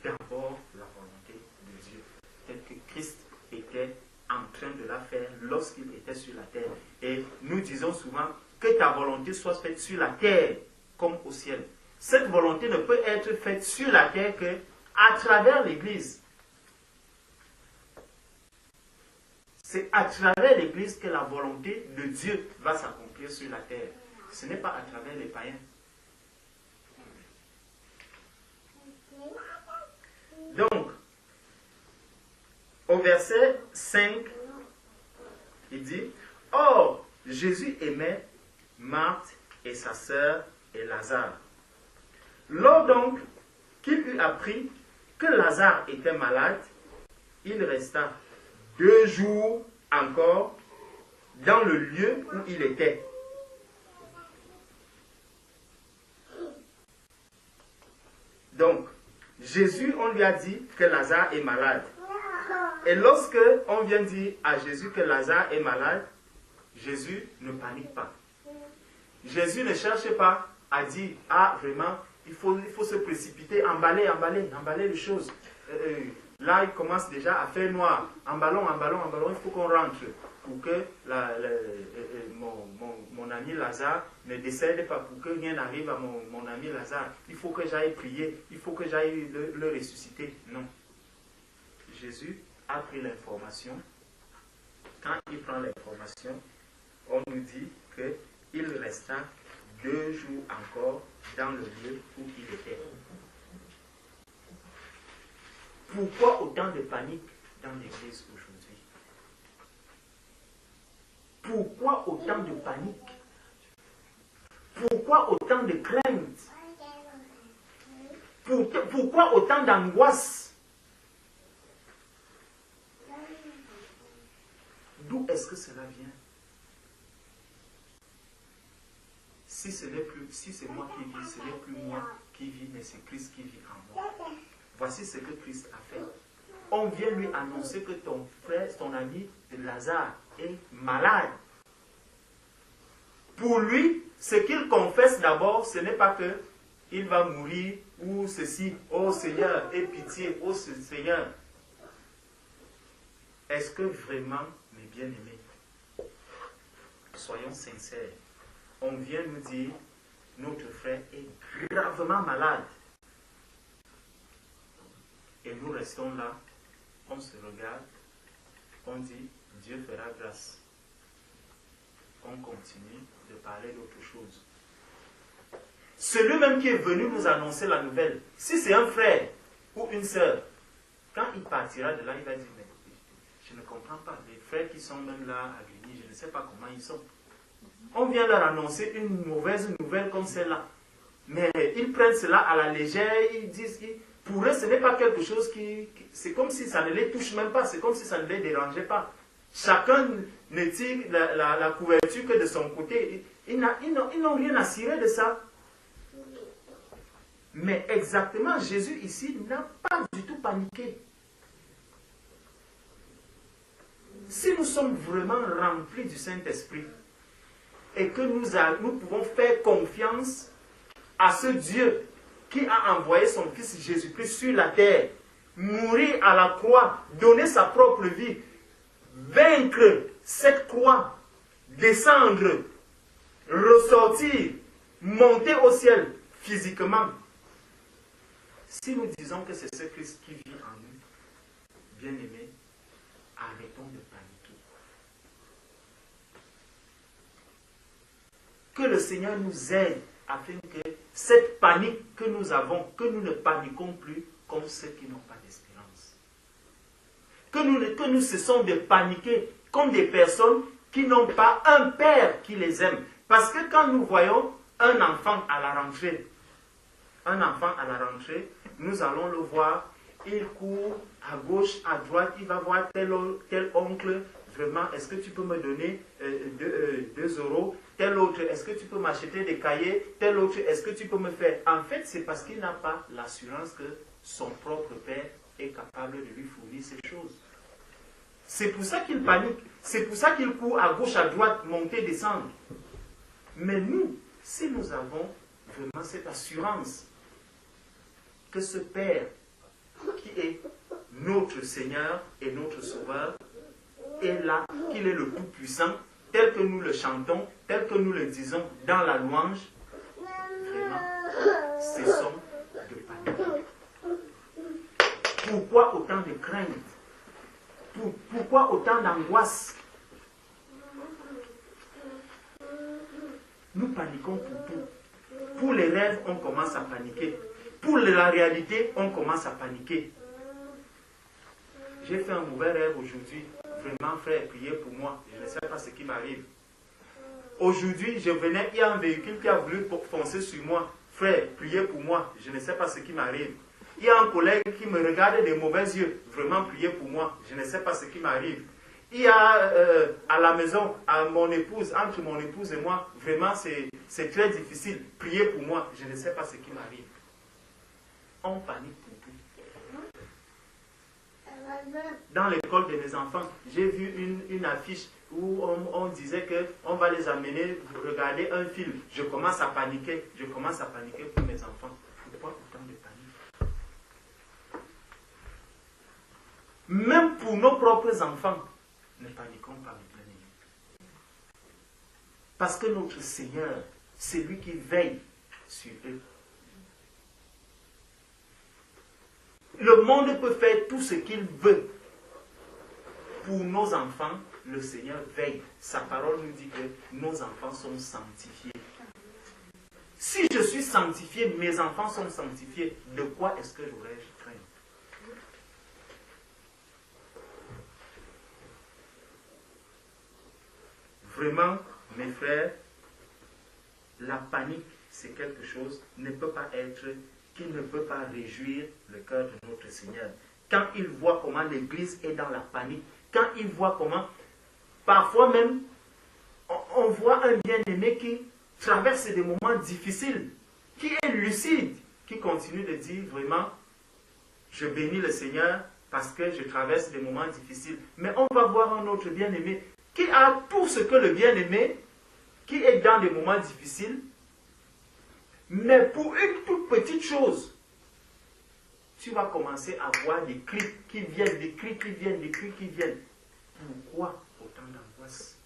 Speaker 1: d'abord la volonté de Dieu. Tel que Christ était en train de la faire lorsqu'il était sur la terre. Et nous disons souvent que ta volonté soit faite sur la terre comme au ciel. Cette volonté ne peut être faite sur la terre que à travers l'Église. C'est à travers l'Église que la volonté de Dieu va s'accomplir sur la terre. Ce n'est pas à travers les païens. Donc, au verset 5, il dit, « Or, Jésus aimait Marthe et sa sœur et Lazare. Lors donc qu'il eut appris que Lazare était malade, il resta 2 jours encore dans le lieu où il était. Donc, Jésus, on lui a dit que Lazare est malade. Et lorsque on vient dire à Jésus que Lazare est malade, Jésus ne panique pas. Jésus ne cherche pas à dire, ah vraiment, il faut se précipiter, emballer les choses. Là, il commence déjà à faire noir. Emballons, il faut qu'on rentre pour que mon ami Lazare ne décède pas, pour que rien n'arrive à mon ami Lazare. Il faut que j'aille prier, il faut que j'aille le ressusciter. Non. Jésus a pris l'information. Quand il prend l'information, on nous dit qu'il resta 2 jours encore dans le lieu où il était. Pourquoi autant de panique dans l'Église aujourd'hui? Pourquoi autant de panique? Pourquoi autant de crainte? Pourquoi autant d'angoisse? D'où est-ce que cela vient? Si c'est moi qui vis, ce n'est plus moi qui vis, mais c'est Christ qui vit en moi. Voici ce que Christ a fait. On vient lui annoncer que ton frère, ton ami Lazare est malade. Pour lui, ce qu'il confesse d'abord, ce n'est pas que il va mourir ou ceci. Oh Seigneur, aie pitié. Oh Seigneur. Est-ce que vraiment, mes bien-aimés, soyons sincères, on vient nous dire, notre frère est gravement malade. Et nous restons là, on se regarde, on dit, Dieu fera grâce. On continue de parler d'autre chose. Celui-même qui est venu nous annoncer la nouvelle, si c'est un frère ou une sœur, quand il partira de là, il va dire, mais je ne comprends pas, les frères qui sont même là à Grigny, je ne sais pas comment ils sont. On vient leur annoncer une mauvaise nouvelle comme celle-là. Mais ils prennent cela à la légère, ils disent, pour eux, ce n'est pas quelque chose c'est comme si ça ne les touche même pas, c'est comme si ça ne les dérangeait pas. Chacun ne tire la couverture que de son côté. Ils n'ont rien à cirer de ça. Mais exactement, Jésus ici n'a pas du tout paniqué. Si nous sommes vraiment remplis du Saint-Esprit et que nous pouvons faire confiance à ce Dieu qui a envoyé son Fils Jésus-Christ sur la terre, mourir à la croix, donner sa propre vie, vaincre cette croix, descendre, ressortir, monter au ciel physiquement. Si nous disons que c'est ce Christ qui vit en nous, bien-aimés, arrêtons de paniquer. Que le Seigneur nous aide afin que cette panique que nous avons, que nous ne paniquons plus comme ceux qui n'ont pas d'espérance. Que nous cessons de paniquer comme des personnes qui n'ont pas un père qui les aime. Parce que quand nous voyons un enfant à la rentrée, un enfant à la rentrée, nous allons le voir, il court à gauche, à droite, il va voir tel oncle, vraiment, est-ce que tu peux me donner 2 euros? Tel autre, est-ce que tu peux m'acheter des cahiers? Tel autre, est-ce que tu peux me faire? En fait, c'est parce qu'il n'a pas l'assurance que son propre père est capable de lui fournir ces choses. C'est pour ça qu'il panique, c'est pour ça qu'il court à gauche, à droite, monter, descendre. Mais nous, si nous avons vraiment cette assurance que ce Père qui est notre Seigneur et notre Sauveur est là, qu'il est le Tout-Puissant, tel que nous le chantons, tel que nous le disons dans la louange, vraiment, cessons de paniquer. Pourquoi autant de crainte? Pourquoi autant d'angoisse? Nous paniquons pour tout. Pour les rêves, on commence à paniquer. Pour la réalité, on commence à paniquer. J'ai fait un mauvais rêve aujourd'hui. Vraiment, frère, priez pour moi. Je ne sais pas ce qui m'arrive. Aujourd'hui, je venais, il y a un véhicule qui a voulu foncer sur moi. Frère, priez pour moi. Je ne sais pas ce qui m'arrive. Il y a un collègue qui me regarde des mauvais yeux. Vraiment, priez pour moi. Je ne sais pas ce qui m'arrive. Il y a à la maison, à mon épouse, entre mon épouse et moi, vraiment, c'est très difficile. Priez pour moi. Je ne sais pas ce qui m'arrive. On panique pour tout. Dans l'école de mes enfants, j'ai vu une affiche où on disait qu'on va les amener regarder un film. Je commence à paniquer. Je commence à paniquer pour mes enfants. Pourquoi autant de panique? Même pour nos propres enfants, ne paniquons pas, mes bien-aimés. Parce que notre Seigneur, c'est lui qui veille sur eux. Le monde peut faire tout ce qu'il veut. Pour nos enfants, le Seigneur veille. Sa parole nous dit que nos enfants sont sanctifiés. Si je suis sanctifié, mes enfants sont sanctifiés, de quoi est-ce que j'aurais-je crainte? Vraiment, mes frères, la panique, c'est quelque chose qui ne peut pas réjouir le cœur de notre Seigneur. Quand il voit comment l'Église est dans la panique, quand il voit comment, parfois même, on voit un bien-aimé qui traverse des moments difficiles, qui est lucide, qui continue de dire vraiment, je bénis le Seigneur parce que je traverse des moments difficiles. Mais on va voir un autre bien-aimé qui a tout ce que le bien-aimé, qui est dans des moments difficiles, mais pour une toute petite chose, tu vas commencer à voir des cris qui viennent, des cris qui viennent, des cris qui viennent. Pourquoi autant d'angoisse?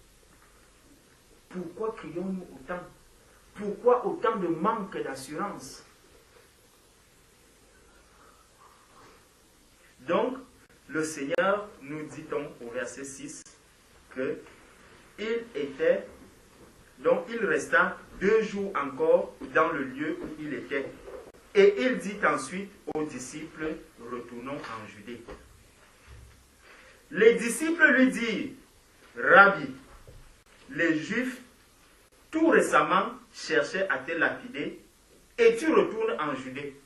Speaker 1: Pourquoi crions-nous autant? Pourquoi autant de manque d'assurance? Donc, le Seigneur nous dit-on au verset 6 que il resta 2 jours encore dans le lieu où il était. Et il dit ensuite aux disciples, retournons en Judée. Les disciples lui dirent, Rabbi, les Juifs tout récemment cherchaient à te lapider et tu retournes en Judée.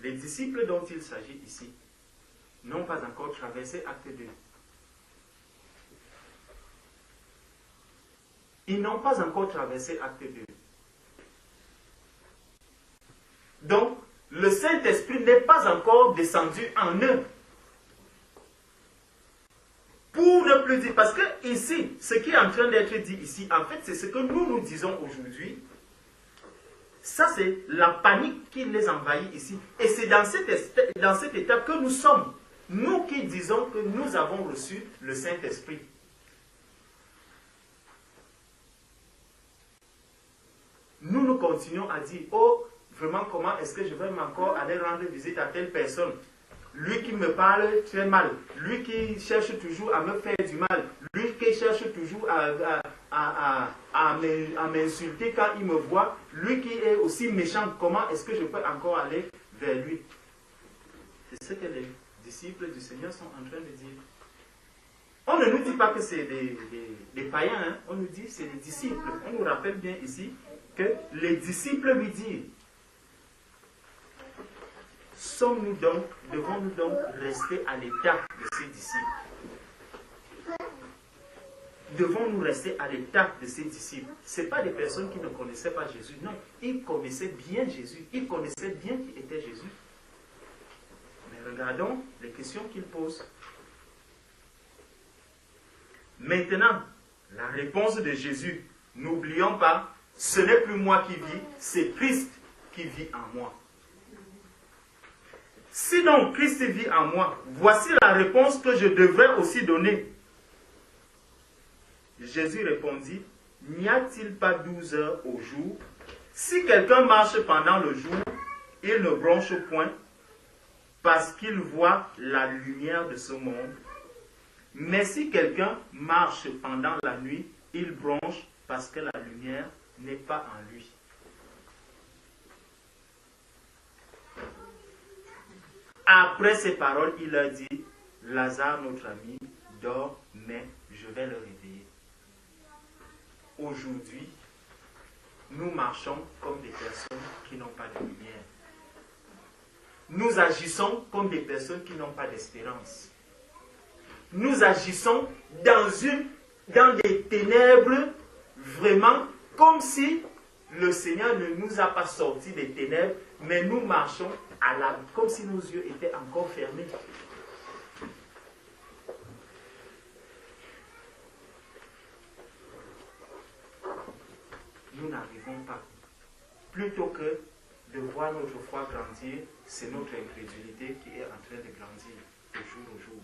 Speaker 1: Les disciples dont il s'agit ici n'ont pas encore traversé Acte 2. Ils n'ont pas encore traversé Acte 2. Donc, le Saint-Esprit n'est pas encore descendu en eux. Pour ne plus dire, parce que ici, ce qui est en train d'être dit ici, en fait, c'est ce que nous disons aujourd'hui. Ça, c'est la panique qui les envahit ici. Et c'est dans cette étape que nous sommes. Nous qui disons que nous avons reçu le Saint-Esprit. Nous continuons à dire, oh, vraiment, comment est-ce que je vais encore aller rendre visite à telle personne? Lui qui me parle très mal, lui qui cherche toujours à me faire du mal, lui qui cherche toujours à m'insulter quand il me voit, lui qui est aussi méchant, comment est-ce que je peux encore aller vers lui? C'est ce que les disciples du Seigneur sont en train de dire. On ne nous dit pas que c'est des païens, hein? On nous dit que c'est des disciples. On nous rappelle bien ici que les disciples lui disent, devons-nous donc rester à l'état de ces disciples? Devons-nous rester à l'état de ces disciples? Ce n'est pas des personnes qui ne connaissaient pas Jésus, non. Ils connaissaient bien Jésus, ils connaissaient bien qui était Jésus. Mais regardons les questions qu'il pose. Maintenant, la réponse de Jésus, n'oublions pas, ce n'est plus moi qui vis, c'est Christ qui vit en moi. Si donc Christ vit en moi, voici la réponse que je devrais aussi donner. Jésus répondit, n'y a-t-il pas 12 heures au jour? Si quelqu'un marche pendant le jour, il ne bronche point, parce qu'il voit la lumière de ce monde. Mais si quelqu'un marche pendant la nuit, il bronche parce que la lumière n'est pas en lui. Après ces paroles, il leur dit, Lazare, notre ami, dort, mais je vais le réveiller. Aujourd'hui, nous marchons comme des personnes qui n'ont pas de lumière. Nous agissons comme des personnes qui n'ont pas d'espérance. Nous agissons dans des ténèbres, vraiment comme si le Seigneur ne nous a pas sortis des ténèbres, mais nous marchons comme si nos yeux étaient encore fermés. Nous n'arrivons pas. Plutôt que de voir notre foi grandir, c'est notre incrédulité qui est en train de grandir de jour au jour.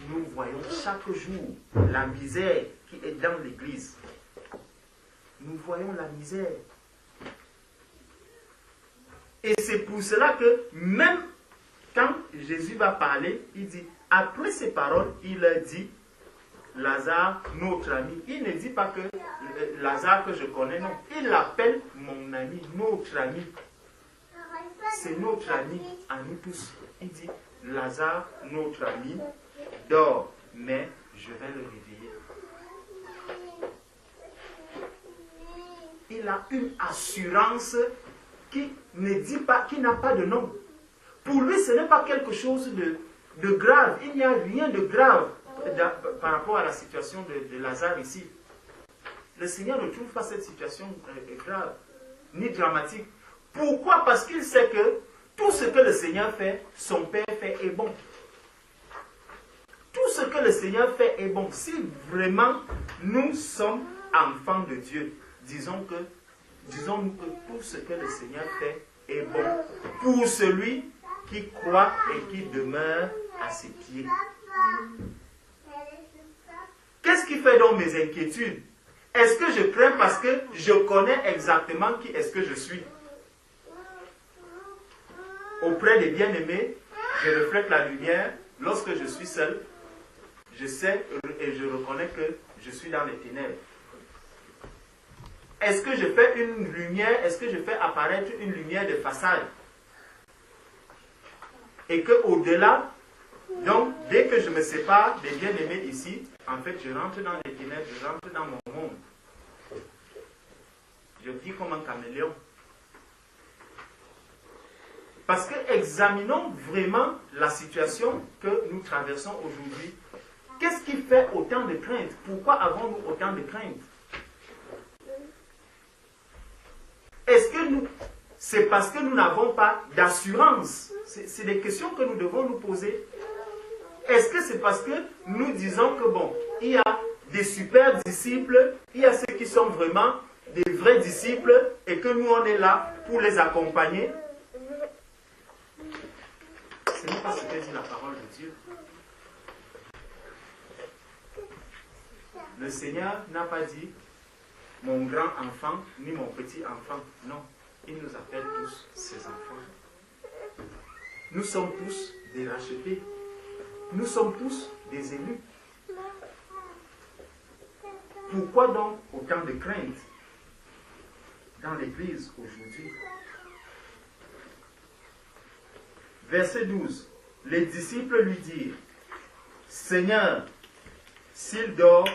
Speaker 1: Nous voyons chaque jour la misère qui est dans l'église. Nous voyons la misère. Et c'est pour cela que même quand Jésus va parler, il dit, après ces paroles, il leur dit, Lazare, notre ami. Il ne dit pas que Lazare que je connais, non. Il l'appelle mon ami, notre ami. C'est notre ami à nous tous. Il dit, Lazare, notre ami, dort, mais je vais le réveiller. Il a une assurance qui ne dit pas, qui n'a pas de nom. Pour lui, ce n'est pas quelque chose de grave. Il n'y a rien de grave par rapport à la situation de Lazare ici. Le Seigneur ne trouve pas cette situation grave, ni dramatique. Pourquoi? Parce qu'il sait que tout ce que le Seigneur fait, son Père fait est bon. Tout ce que le Seigneur fait est bon. Si vraiment nous sommes enfants de Dieu, disons-nous que tout ce que le Seigneur fait est bon pour celui qui croit et qui demeure à ses pieds. Qu'est-ce qui fait donc mes inquiétudes? Est-ce que je crains parce que je connais exactement qui est-ce que je suis? Auprès des bien-aimés, je reflète la lumière. Lorsque je suis seul, je sais et je reconnais que je suis dans les ténèbres. Est-ce que je fais une lumière, est-ce que je fais apparaître une lumière de façade? Et qu'au-delà, donc, dès que je me sépare des bien-aimés ici, en fait, je rentre dans les ténèbres, je rentre dans mon monde. Je vis comme un caméléon. Parce que examinons vraiment la situation que nous traversons aujourd'hui. Qu'est-ce qui fait autant de crainte? Pourquoi avons-nous autant de crainte? Est-ce que c'est parce que nous n'avons pas d'assurance? C'est des questions que nous devons nous poser. Est-ce que c'est parce que nous disons que bon, il y a des super disciples, il y a ceux qui sont vraiment des vrais disciples et que nous on est là pour les accompagner? Ce n'est pas ce que dit la parole de Dieu. Le Seigneur n'a pas dit mon grand enfant ni mon petit enfant. Non, il nous appelle tous ses enfants. Nous sommes tous des rachetés. Nous sommes tous des élus. Pourquoi donc autant de crainte dans l'Église aujourd'hui? Verset 12. Les disciples lui dirent, Seigneur, s'il dort,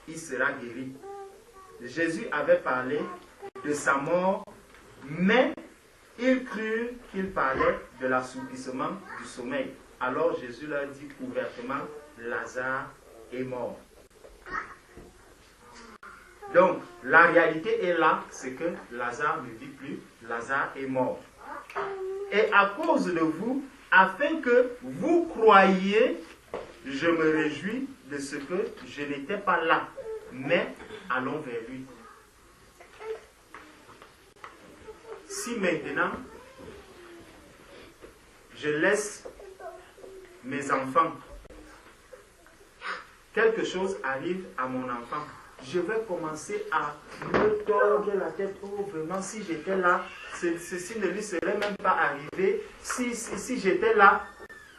Speaker 1: il sera guéri. Jésus avait parlé de sa mort, mais ils crurent qu'il parlait de l'assouplissement du sommeil. Alors Jésus leur dit ouvertement, Lazare est mort. Donc, la réalité est là, c'est que Lazare ne vit plus, Lazare est mort. Et à cause de vous, afin que vous croyiez, je me réjouis de ce que je n'étais pas là, mais allons vers lui. Si maintenant, je laisse mes enfants, quelque chose arrive à mon enfant, je vais commencer à me tordre la tête. Oh, vraiment, si j'étais là, ceci ne lui serait même pas arrivé. Si j'étais là,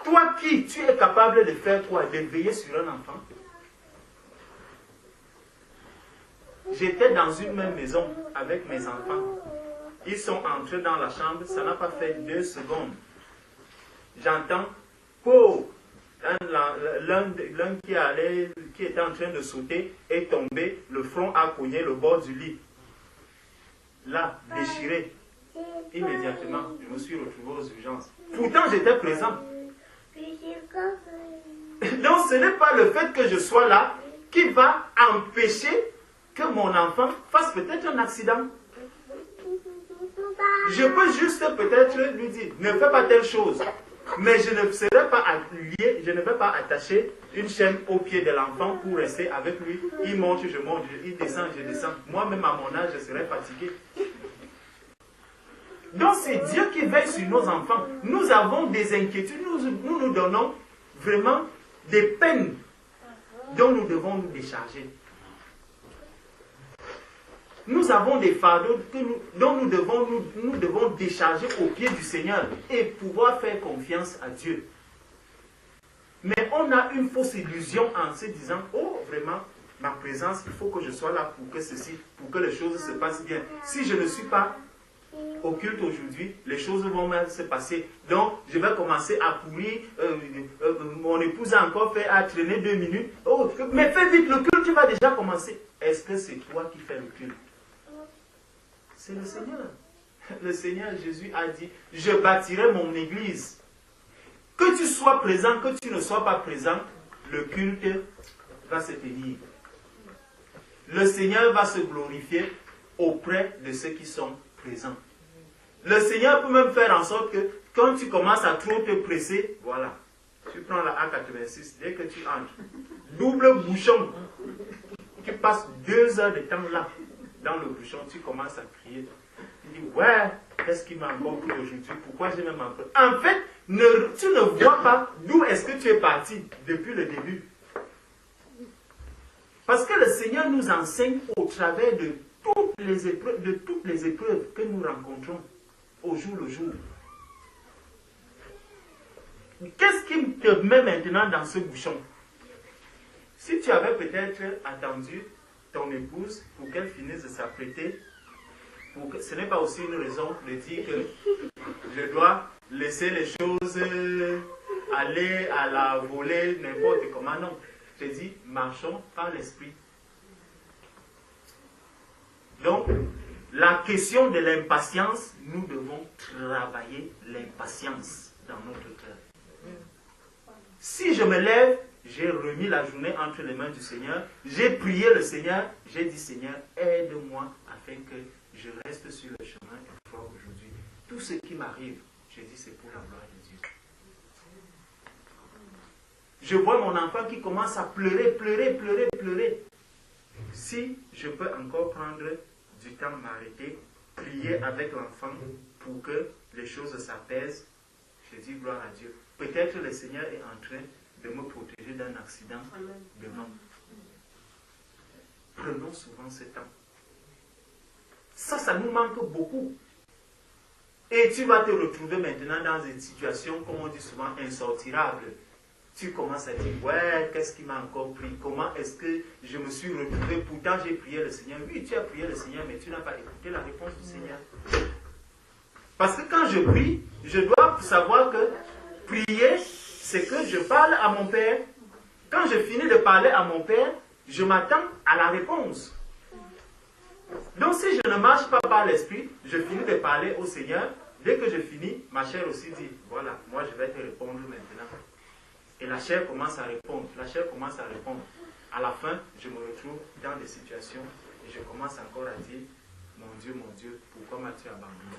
Speaker 1: toi qui, tu es capable de faire quoi? De veiller sur un enfant? J'étais dans une même maison avec mes enfants. Ils sont entrés dans la chambre, ça n'a pas fait 2 secondes. J'entends, oh, l'un qui était en train de sauter est tombé, le front a cogné le bord du lit. Là, déchiré. Immédiatement, je me suis retrouvé aux urgences. Pourtant, j'étais présent. Donc, ce n'est pas le fait que je sois là qui va empêcher que mon enfant fasse peut-être un accident. Je peux juste peut-être lui dire, ne fais pas telle chose. Mais je ne serai pas lié, je ne vais pas attacher une chaîne au pied de l'enfant pour rester avec lui. Il monte, je monte, il descend, je descends. Moi-même à mon âge, je serai fatigué. Donc c'est Dieu qui veille sur nos enfants. Nous avons des inquiétudes, nous donnons vraiment des peines dont nous devons nous décharger. Nous avons des fardeaux dont nous devons décharger au pied du Seigneur et pouvoir faire confiance à Dieu. Mais on a une fausse illusion en se disant, oh vraiment, ma présence, il faut que je sois là pour que ceci, pour que les choses se passent bien. Si je ne suis pas au culte aujourd'hui, les choses vont mal se passer. Donc, je vais commencer à courir. Mon épouse a encore fait à traîner 2 minutes. Oh, mais fais vite, le culte va déjà commencer. Est-ce que c'est toi qui fais le culte? C'est le Seigneur. Le Seigneur Jésus a dit, je bâtirai mon église. Que tu sois présent, que tu ne sois pas présent, le culte va se tenir. Le Seigneur va se glorifier auprès de ceux qui sont présents. Le Seigneur peut même faire en sorte que quand tu commences à trop te presser, voilà, tu prends la A86, dès que tu entres, double bouchon, tu passes 2 heures de temps là, dans le bouchon, tu commences à crier. Tu dis, ouais, qu'est-ce qui m'a encore pris aujourd'hui? Pourquoi j'ai même encore... En fait, tu ne vois pas d'où est-ce que tu es parti depuis le début. Parce que le Seigneur nous enseigne au travers de toutes les épreuves que nous rencontrons au jour le jour. Qu'est-ce qui te met maintenant dans ce bouchon? Si tu avais peut-être attendu ton épouse pour qu'elle finisse de s'apprêter, ce n'est pas aussi une raison de dire que je dois laisser les choses aller à la volée, n'importe comment. Non, je dis, marchons par l'esprit. Donc, la question de l'impatience, nous devons travailler l'impatience dans notre cœur. Si je me lève, j'ai remis la journée entre les mains du Seigneur, j'ai prié le Seigneur, j'ai dit, Seigneur, aide-moi afin que je reste sur le chemin une fois aujourd'hui. Tout ce qui m'arrive, je dis, c'est pour la gloire de Dieu. Je vois mon enfant qui commence à pleurer. Si je peux encore prendre du temps, m'arrêter, prier avec l'enfant pour que les choses s'apaisent, je dis gloire à Dieu. Peut-être le Seigneur est en train de me protéger d'un accident demain. Prenons souvent ce temps. Ça nous manque beaucoup. Et tu vas te retrouver maintenant dans une situation, comme on dit souvent, insortirable. Tu commences à dire, ouais, qu'est-ce qui m'a encore pris? Comment est-ce que je me suis retrouvé? Pourtant, j'ai prié le Seigneur. Oui, tu as prié le Seigneur, mais tu n'as pas écouté la réponse du Seigneur. Parce que quand je prie, je dois savoir que prier, c'est que je parle à mon Père. Quand je finis de parler à mon Père, je m'attends à la réponse. Donc si je ne marche pas par l'esprit, je finis de parler au Seigneur. Dès que je finis, ma chair aussi dit, voilà, moi je vais te répondre maintenant. Et la chair commence à répondre, la chair commence à répondre. À la fin, je me retrouve dans des situations et je commence encore à dire, mon Dieu, pourquoi m'as-tu abandonné?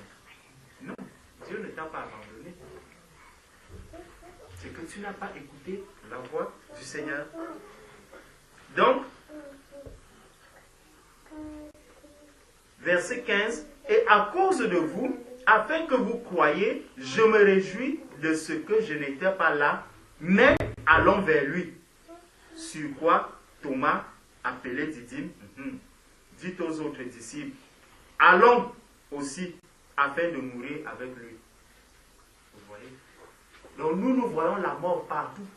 Speaker 1: Non, Dieu ne t'a pas abandonné. C'est que tu n'as pas écouté la voix du Seigneur. Donc, verset 15, et à cause de vous, afin que vous croyiez, je me réjouis de ce que je n'étais pas là, mais allons vers lui. Sur quoi Thomas, appelé Didyme, dit aux autres disciples, allons aussi afin de mourir avec lui. Vous voyez? Donc nous voyons la mort partout.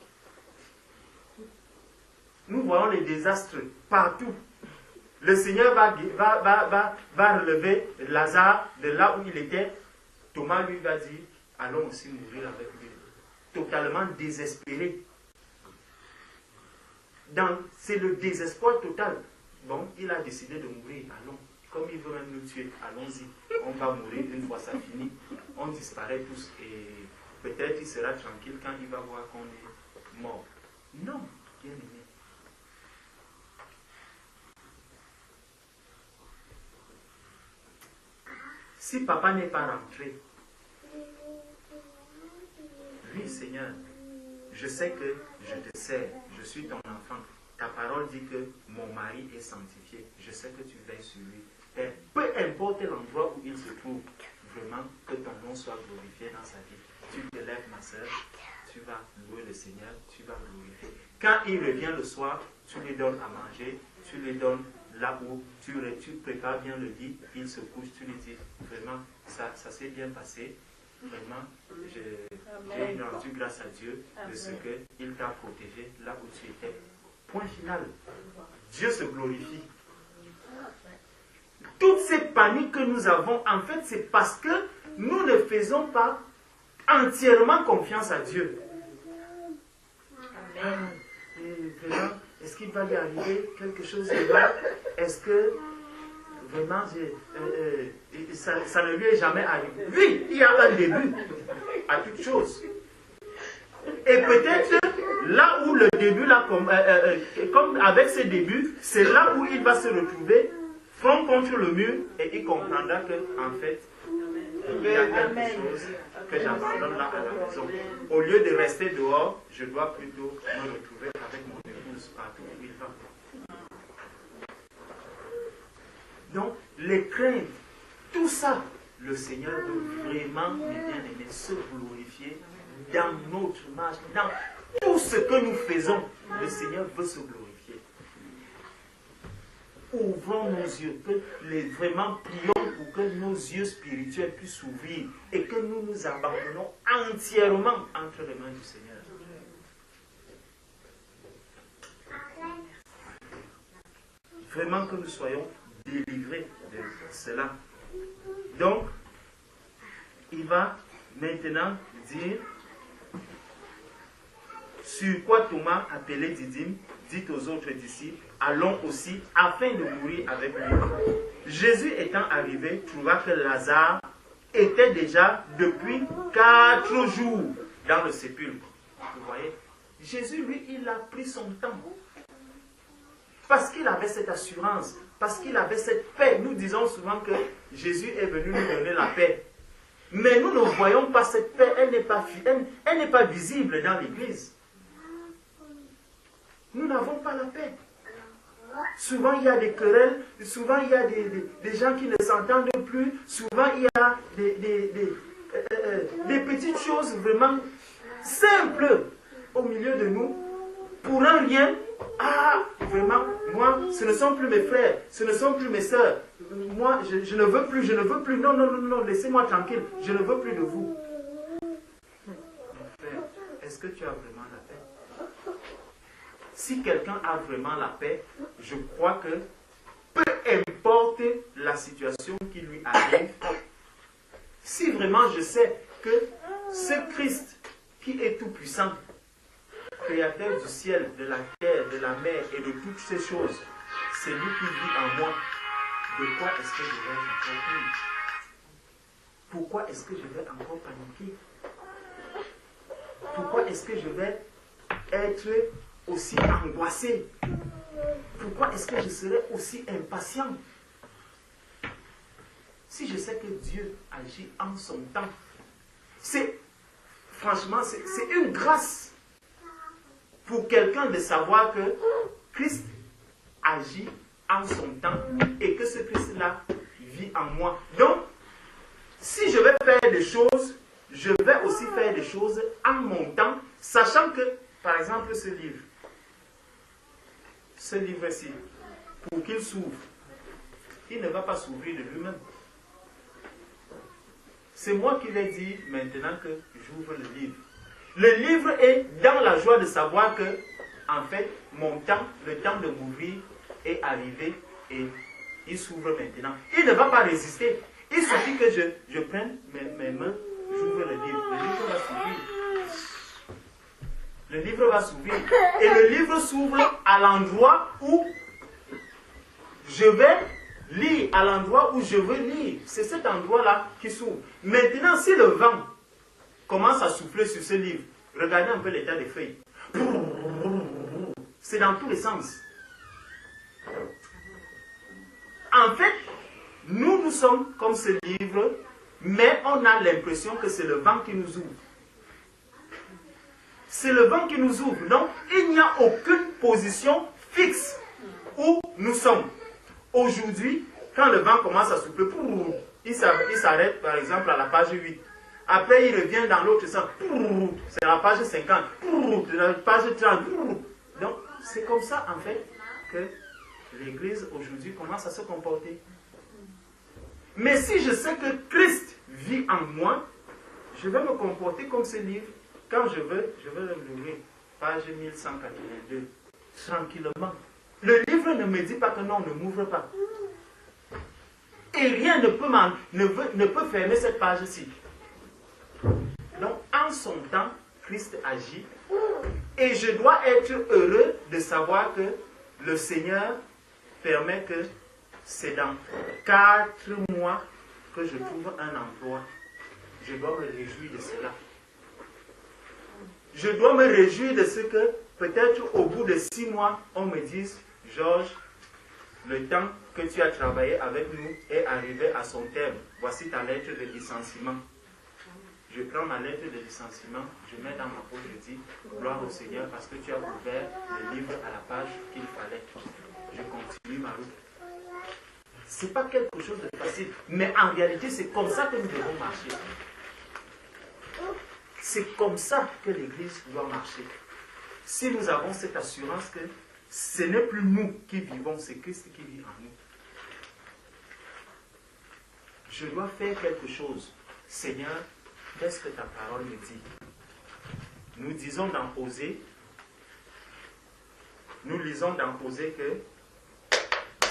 Speaker 1: Nous voyons les désastres partout. Le Seigneur va relever Lazare de là où il était. Thomas lui va dire, allons aussi mourir avec lui. Totalement désespéré. C'est le désespoir total. Bon, il a décidé de mourir. Allons. Comme il veut même nous tuer, allons-y. On va mourir une fois ça finit. On disparaît tous et peut-être il sera tranquille quand il va voir qu'on est mort. Non, bien aimé. Si papa n'est pas rentré, oui Seigneur, je sais que je te sers, je suis ton enfant. Ta parole dit que mon mari est sanctifié. Je sais que tu veilles sur lui. Et peu importe l'endroit où il se trouve, vraiment que ton nom soit glorifié dans sa vie. Tu te lèves ma soeur, tu vas louer le Seigneur, tu vas glorifier. Quand il revient le soir, tu lui donnes à manger, tu lui donnes là où tu prépares bien le lit, il se couche, tu lui dis, vraiment, ça s'est bien passé. Vraiment, j'ai rendu grâce à Dieu de ce qu'il t'a protégé là où tu étais. Point final. Dieu se glorifie. Toutes ces paniques que nous avons, en fait, c'est parce que nous ne faisons pas entièrement confiance à Dieu. Amen. Et vraiment, est-ce qu'il va y arriver quelque chose de mal? Est-ce que vraiment ça ne lui est jamais arrivé? Oui, il y a un début à toute chose. Et peut-être là où le début, là, comme avec ce début, c'est là où il va se retrouver front contre le mur et il comprendra que en fait, il y a quelque chose que j'abandonne là à la maison. Au lieu de rester dehors, je dois plutôt me retrouver avec mon épouse partout où il va. Donc, les craintes, tout ça, le Seigneur veut vraiment, mes bien-aimés, se glorifier dans notre marche, dans tout ce que nous faisons. Le Seigneur veut se glorifier. Ouvrons nos yeux, que vraiment prions pour que nos yeux spirituels puissent s'ouvrir et que nous nous abandonnons entièrement entre les mains du Seigneur. Vraiment que nous soyons délivrés de cela. Donc, il va maintenant dire, sur quoi Thomas, appelé Didyme, dit aux autres disciples, allons aussi afin de mourir avec lui. Jésus étant arrivé, trouva que Lazare était déjà depuis 4 jours dans le sépulcre. Vous voyez, Jésus, lui, il a pris son temps. Parce qu'il avait cette assurance, parce qu'il avait cette paix. Nous disons souvent que Jésus est venu nous donner la paix. Mais nous ne voyons pas cette paix, elle n'est pas visible dans l'Église. Nous n'avons pas la paix. Souvent il y a des querelles, souvent il y a des gens qui ne s'entendent plus, souvent il y a des petites choses vraiment simples au milieu de nous. Pour un rien, vraiment, moi, ce ne sont plus mes frères, ce ne sont plus mes sœurs. Moi, je ne veux plus, non, laissez-moi tranquille, je ne veux plus de vous. Mon frère, est-ce que tu as vraiment la paix? Si quelqu'un a vraiment la paix, je crois que peu importe la situation qui lui arrive, si vraiment je sais que ce Christ qui est tout puissant, créateur du ciel, de la terre, de la mer et de toutes ces choses, c'est lui qui vit en moi. De quoi est-ce que je vais encore peur? Pourquoi est-ce que je vais encore paniquer? Pourquoi est-ce que je vais être aussi angoissé? Pourquoi est-ce que je serai aussi impatient? Si je sais que Dieu agit en son temps, franchement, c'est une grâce pour quelqu'un de savoir que Christ agit en son temps et que ce Christ-là vit en moi. Donc, si je vais faire des choses, je vais aussi faire des choses en mon temps, sachant que, par exemple, ce livre-ci, pour qu'il s'ouvre, il ne va pas s'ouvrir de lui-même. C'est moi qui vais dire maintenant que j'ouvre le livre. Le livre est dans la joie de savoir que, en fait, mon temps, le temps de m'ouvrir est arrivé et il s'ouvre maintenant. Il ne va pas résister. Il suffit que je prenne mes mains, j'ouvre le livre. Le livre va s'ouvrir. Le livre va s'ouvrir. Et le livre s'ouvre à l'endroit où je vais lire, à l'endroit où je veux lire. C'est cet endroit-là qui s'ouvre. Maintenant, si le vent commence à souffler sur ce livre, regardez un peu l'état des feuilles. C'est dans tous les sens. En fait, nous sommes comme ce livre, mais on a l'impression que c'est le vent qui nous ouvre. C'est le vent qui nous ouvre. Donc, il n'y a aucune position fixe où nous sommes. Aujourd'hui, quand le vent commence à souffler, il s'arrête par exemple à la page 8. Après, il revient dans l'autre sens. C'est la page 50. La page 30. Donc, c'est comme ça en fait que l'Église aujourd'hui commence à se comporter. Mais si je sais que Christ vit en moi, je vais me comporter comme ce livre. Quand je veux l'ouvrir. Page 1182. Tranquillement. Le livre ne me dit pas que non, ne m'ouvre pas. Et rien ne peut fermer cette page-ci. Donc, en son temps, Christ agit. Et je dois être heureux de savoir que le Seigneur permet que c'est dans 4 mois que je trouve un emploi. Je dois me réjouir de cela. Je dois me réjouir de ce que peut-être au bout de 6 mois, on me dise, Georges, le temps que tu as travaillé avec nous est arrivé à son terme. Voici ta lettre de licenciement. Je prends ma lettre de licenciement, je mets dans ma poche, je dis, gloire au Seigneur parce que tu as ouvert le livre à la page qu'il fallait. Je continue ma route. Ce n'est pas quelque chose de facile, mais en réalité, c'est comme ça que nous devons marcher. C'est comme ça que l'Église doit marcher. Si nous avons cette assurance que ce n'est plus nous qui vivons, c'est Christ qui vit en nous. Je dois faire quelque chose. Seigneur, qu'est-ce que ta parole me dit? Nous disons dans Osée, nous lisons dans Osée que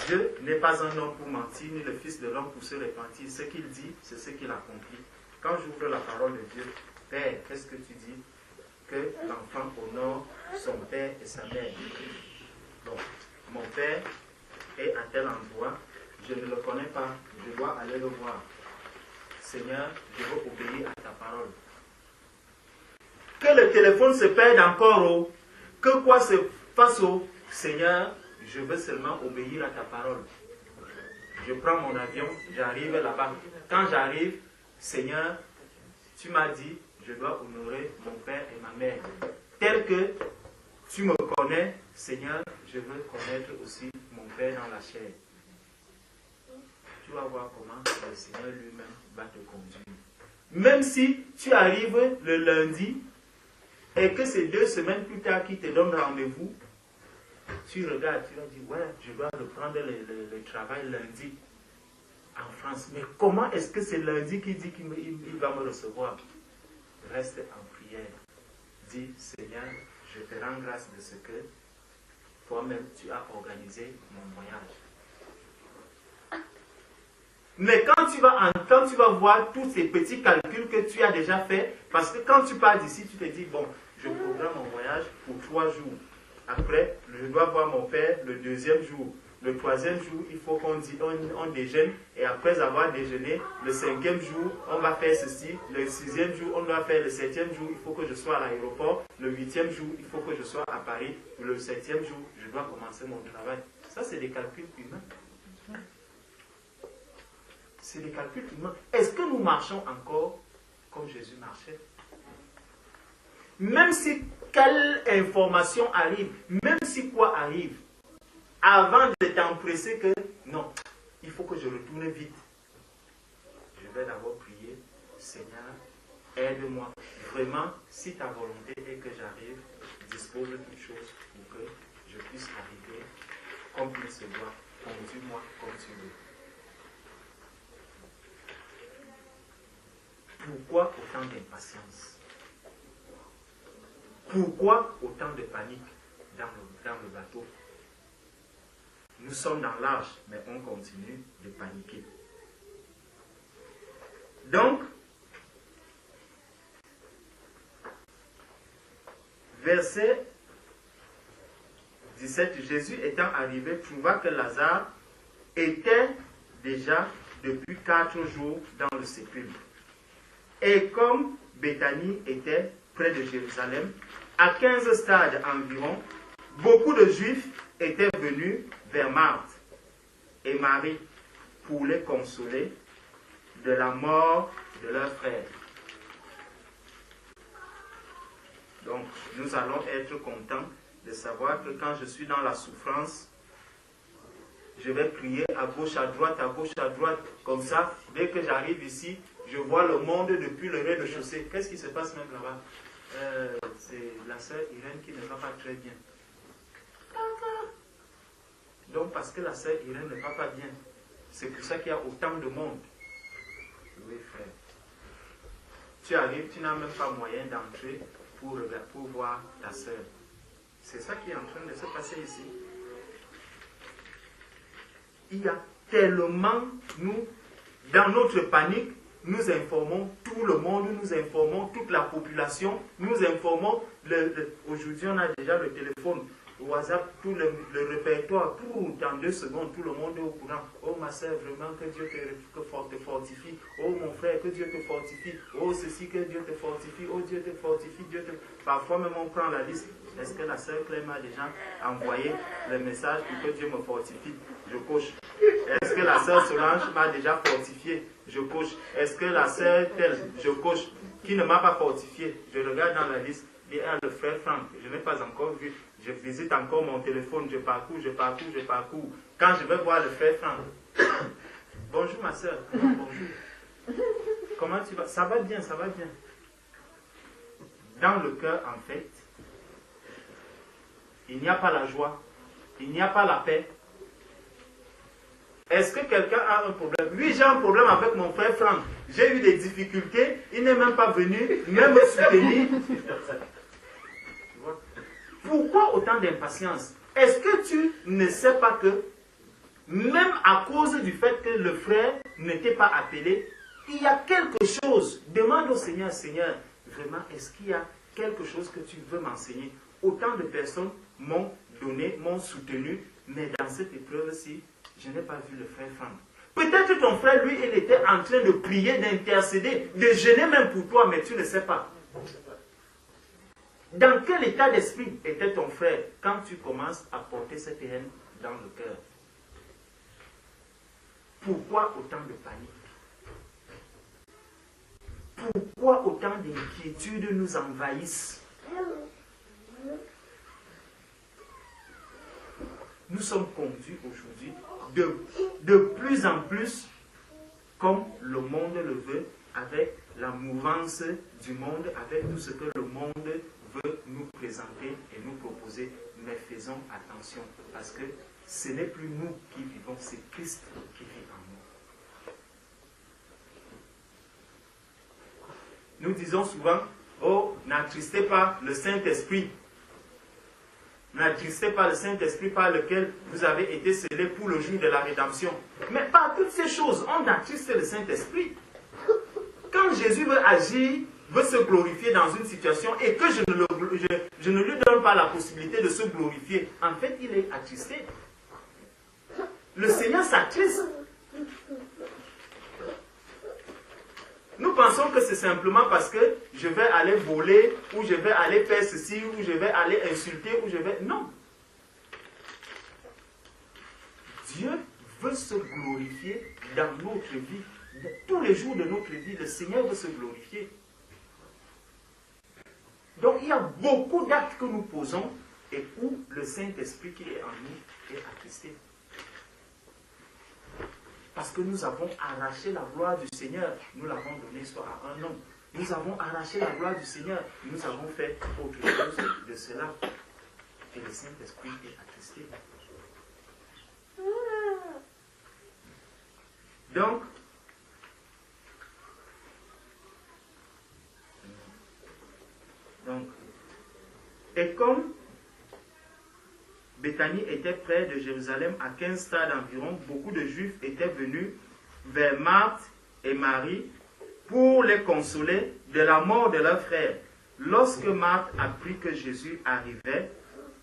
Speaker 1: Dieu n'est pas un homme pour mentir, ni le fils de l'homme pour se repentir. Ce qu'il dit, c'est ce qu'il accomplit. Quand j'ouvre la parole de Dieu, Père, qu'est-ce que tu dis? Que l'enfant honore son père et sa mère. Donc, mon père est à tel endroit, je ne le connais pas, je dois aller le voir. Seigneur, je veux obéir à ta parole. Que le téléphone se perde encore, que quoi se passe, Seigneur, je veux seulement obéir à ta parole. Je prends mon avion, j'arrive là-bas. Quand j'arrive, Seigneur, tu m'as dit, je dois honorer mon père et ma mère. Tel que tu me connais, Seigneur, je veux connaître aussi mon père dans la chair. Tu vas voir comment le Seigneur lui-même va te conduire. Même si tu arrives le lundi et que c'est 2 semaines plus tard qu'il te donne rendez-vous, tu regardes, tu vas dire, ouais, je dois reprendre le travail lundi en France. Mais comment est-ce que c'est lundi qu'il dit qu'il va me recevoir? Reste en prière. Dis, Seigneur, je te rends grâce de ce que toi-même tu as organisé mon voyage. Mais quand tu vas voir tous ces petits calculs que tu as déjà fait, parce que quand tu pars d'ici, tu te dis, bon, je programme mon voyage mariage pour 3 jours. Après, je dois voir mon père le 2e jour. Le 3e jour, il faut qu'on déjeune. Et après avoir déjeuné, le 5e jour, on va faire ceci. Le 6e jour, on doit faire le 7e jour. Il faut que je sois à l'aéroport. Le 8e jour, il faut que je sois à Paris. Le 7e jour, je dois commencer mon travail. Ça, c'est des calculs humains. C'est des calculs humains. Est-ce que nous marchons encore comme Jésus marchait? Même si quelle information arrive, même si quoi arrive, avant de t'empresser que non, il faut que je retourne vite. Je vais d'abord prier, Seigneur, aide-moi. Vraiment, si ta volonté est que j'arrive, dispose de toutes choses pour que je puisse arriver comme il se doit. Conduis-moi comme tu veux. Pourquoi autant d'impatience? Pourquoi autant de panique dans le bateau? Nous sommes dans l'arche, mais on continue de paniquer. Donc, verset 17, Jésus étant arrivé, trouva que Lazare était déjà depuis 4 jours dans le sépulcre. Et comme Béthanie était près de Jérusalem, à 15 stades environ, beaucoup de Juifs étaient venus vers Marthe et Marie pour les consoler de la mort de leur frère. Donc, nous allons être contents de savoir que quand je suis dans la souffrance, je vais prier à gauche, à droite, comme ça. Dès que j'arrive ici, je vois le monde depuis le rez-de-chaussée. Qu'est-ce qui se passe même là-bas? C'est la sœur Irène qui ne va pas très bien. Donc, parce que la sœur Irène ne va pas bien, c'est pour ça qu'il y a autant de monde. Oui, frère. Tu arrives, tu n'as même pas moyen d'entrer pour voir ta sœur. C'est ça qui est en train de se passer ici. Il y a tellement, nous, dans notre panique, nous informons tout le monde, nous informons toute la population, nous informons, aujourd'hui on a déjà le téléphone, WhatsApp, tout le répertoire, tout en 2 secondes, tout le monde est au courant. Oh ma soeur, vraiment que Dieu te fortifie. Oh mon frère, que Dieu te fortifie. Oh ceci, que Dieu te fortifie. Oh Dieu te fortifie. Parfois même on prend la liste. Est-ce que la sœur Clé m'a déjà envoyé le message pour que Dieu me fortifie? Je coche. Est-ce que la sœur Solange m'a déjà fortifié? Je coche. Est-ce que la sœur telle? Je coche. Qui ne m'a pas fortifié? Je regarde dans la liste. Il y a le frère Franck. Je n'ai pas encore vu. Je visite encore mon téléphone. Je parcours. Quand je vais voir le frère Franck. Bonjour ma sœur. Bonjour. Comment tu vas? Ça va bien, ça va bien. Dans le cœur, en fait, il n'y a pas la joie. Il n'y a pas la paix. Est-ce que quelqu'un a un problème? Oui, j'ai un problème avec mon frère Franck. J'ai eu des difficultés. Il n'est même pas venu, même me soutenir. Pourquoi autant d'impatience? Est-ce que tu ne sais pas que, même à cause du fait que le frère ne t'ait pas appelé, il y a quelque chose. Demande au Seigneur, Seigneur, vraiment, est-ce qu'il y a quelque chose que tu veux m'enseigner? Autant de personnes m'ont donné, m'ont soutenu, mais dans cette épreuve-ci, je n'ai pas vu le frère Franck. Peut-être ton frère, lui, il était en train de prier, d'intercéder, de jeûner même pour toi, mais tu ne sais pas. Dans quel état d'esprit était ton frère quand tu commences à porter cette haine dans le cœur? Pourquoi autant de panique? Pourquoi autant d'inquiétudes nous envahissent? Nous sommes conduits aujourd'hui de plus en plus comme le monde le veut, avec la mouvance du monde, avec tout ce que le monde veut nous présenter et nous proposer. Mais faisons attention, parce que ce n'est plus nous qui vivons, c'est Christ qui vit en nous. Nous disons souvent, oh, n'attristez pas le Saint-Esprit. N'attristez pas le Saint-Esprit par lequel vous avez été scellés pour le jour de la rédemption. Mais par toutes ces choses, on attriste le Saint-Esprit. Quand Jésus veut agir veut se glorifier dans une situation et que je ne lui donne pas la possibilité de se glorifier, en fait, il est attristé. Le Seigneur s'attriste. Nous pensons que c'est simplement parce que je vais aller voler, ou je vais aller faire ceci, ou je vais aller insulter, ou je vais... Non. Dieu veut se glorifier dans notre vie. Tous les jours de notre vie, le Seigneur veut se glorifier. Donc il y a beaucoup d'actes que nous posons et où le Saint-Esprit qui est en nous est attristé. Parce que nous avons arraché la gloire du Seigneur, nous l'avons donné soit à un homme. Nous avons arraché la gloire du Seigneur, nous avons fait autre chose de cela. Et le Saint-Esprit est attristé. Et comme Béthanie était près de Jérusalem, à 15 stades environ, beaucoup de Juifs étaient venus vers Marthe et Marie pour les consoler de la mort de leur frère. Lorsque Marthe apprit que Jésus arrivait,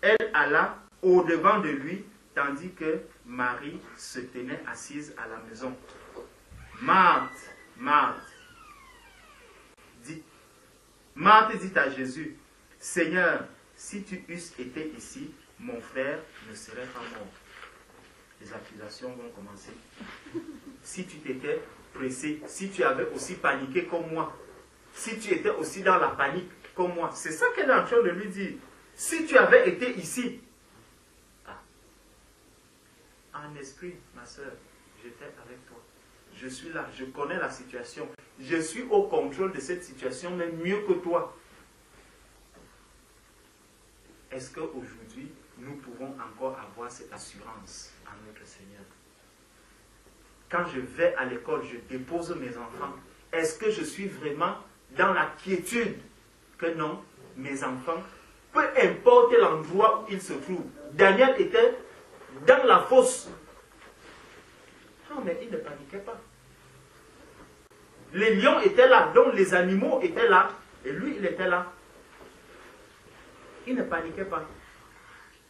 Speaker 1: elle alla au-devant de lui, tandis que Marie se tenait assise à la maison. Marthe dit à Jésus, « Seigneur, si tu eusses été ici, mon frère ne serait pas mort. » Les accusations vont commencer. Si tu t'étais pressé, si tu avais aussi paniqué comme moi, si tu étais aussi dans la panique comme moi, c'est ça qu'elle est en train de lui dire. Si tu avais été ici, en esprit, ma soeur, j'étais avec toi. Je suis là, je connais la situation. Je suis au contrôle de cette situation, même mieux que toi. Est-ce qu'aujourd'hui, nous pouvons encore avoir cette assurance en notre Seigneur? Quand je vais à l'école, je dépose mes enfants. Est-ce que je suis vraiment dans la quiétude que non, mes enfants, peu importe l'endroit où ils se trouvent. Daniel était dans la fosse. Non, mais il ne paniquait pas. Les lions étaient là, donc les animaux étaient là, et lui, il était là. Il ne paniquait pas.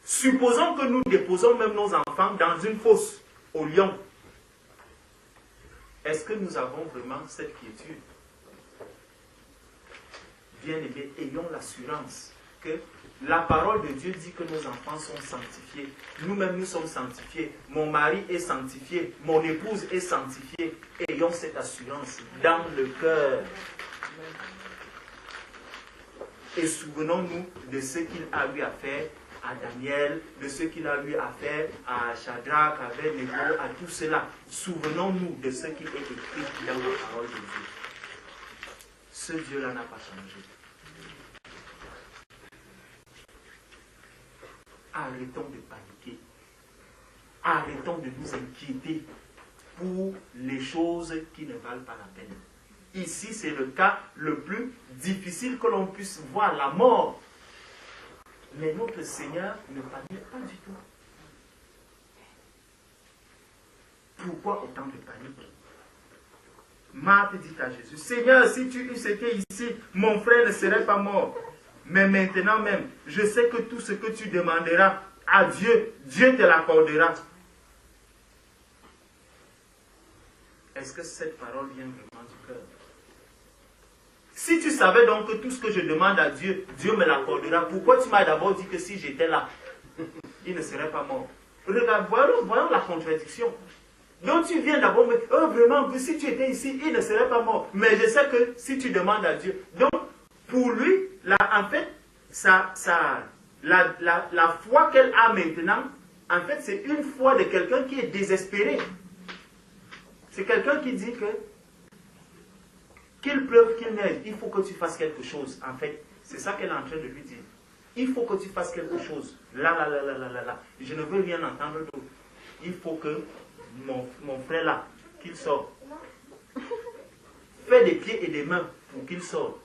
Speaker 1: Supposons que nous déposons même nos enfants dans une fosse aux lions. Est-ce que nous avons vraiment cette quiétude? Bien-aimés, ayons l'assurance que la parole de Dieu dit que nos enfants sont sanctifiés. Nous-mêmes, nous sommes sanctifiés. Mon mari est sanctifié. Mon épouse est sanctifiée. Ayons cette assurance dans le cœur. Et souvenons-nous de ce qu'il a eu à faire à Daniel, de ce qu'il a eu à faire à Shadrach, à Abednego, à tout cela. Souvenons-nous de ce qui est écrit dans la parole de Dieu. Ce Dieu-là n'a pas changé. Arrêtons de paniquer. Arrêtons de nous inquiéter pour les choses qui ne valent pas la peine. Ici, c'est le cas le plus difficile que l'on puisse voir, la mort. Mais notre Seigneur ne panique pas du tout. Pourquoi autant de panique? Marthe dit à Jésus, « Seigneur, si tu eusses été ici, mon frère ne serait pas mort. Mais maintenant même, je sais que tout ce que tu demanderas à Dieu, Dieu te l'accordera. » Est-ce que cette parole vient vraiment du cœur? Si tu savais donc que tout ce que je demande à Dieu, Dieu me l'accordera, pourquoi tu m'as d'abord dit que si j'étais là, il ne serait pas mort? Regarde, voyons la contradiction. Donc tu viens d'abord me dire, oh vraiment, si tu étais ici, il ne serait pas mort. Mais je sais que si tu demandes à Dieu. Donc, pour lui, là, en fait, la foi qu'elle a maintenant, en fait, c'est une foi de quelqu'un qui est désespéré. C'est quelqu'un qui dit que qu'il pleuve, qu'il neige, il faut que tu fasses quelque chose. En fait, c'est ça qu'elle est en train de lui dire. Il faut que tu fasses quelque chose. Là. Je ne veux rien entendre d'autre. Il faut que mon frère là, qu'il sorte. Fais des pieds et des mains pour qu'il sorte.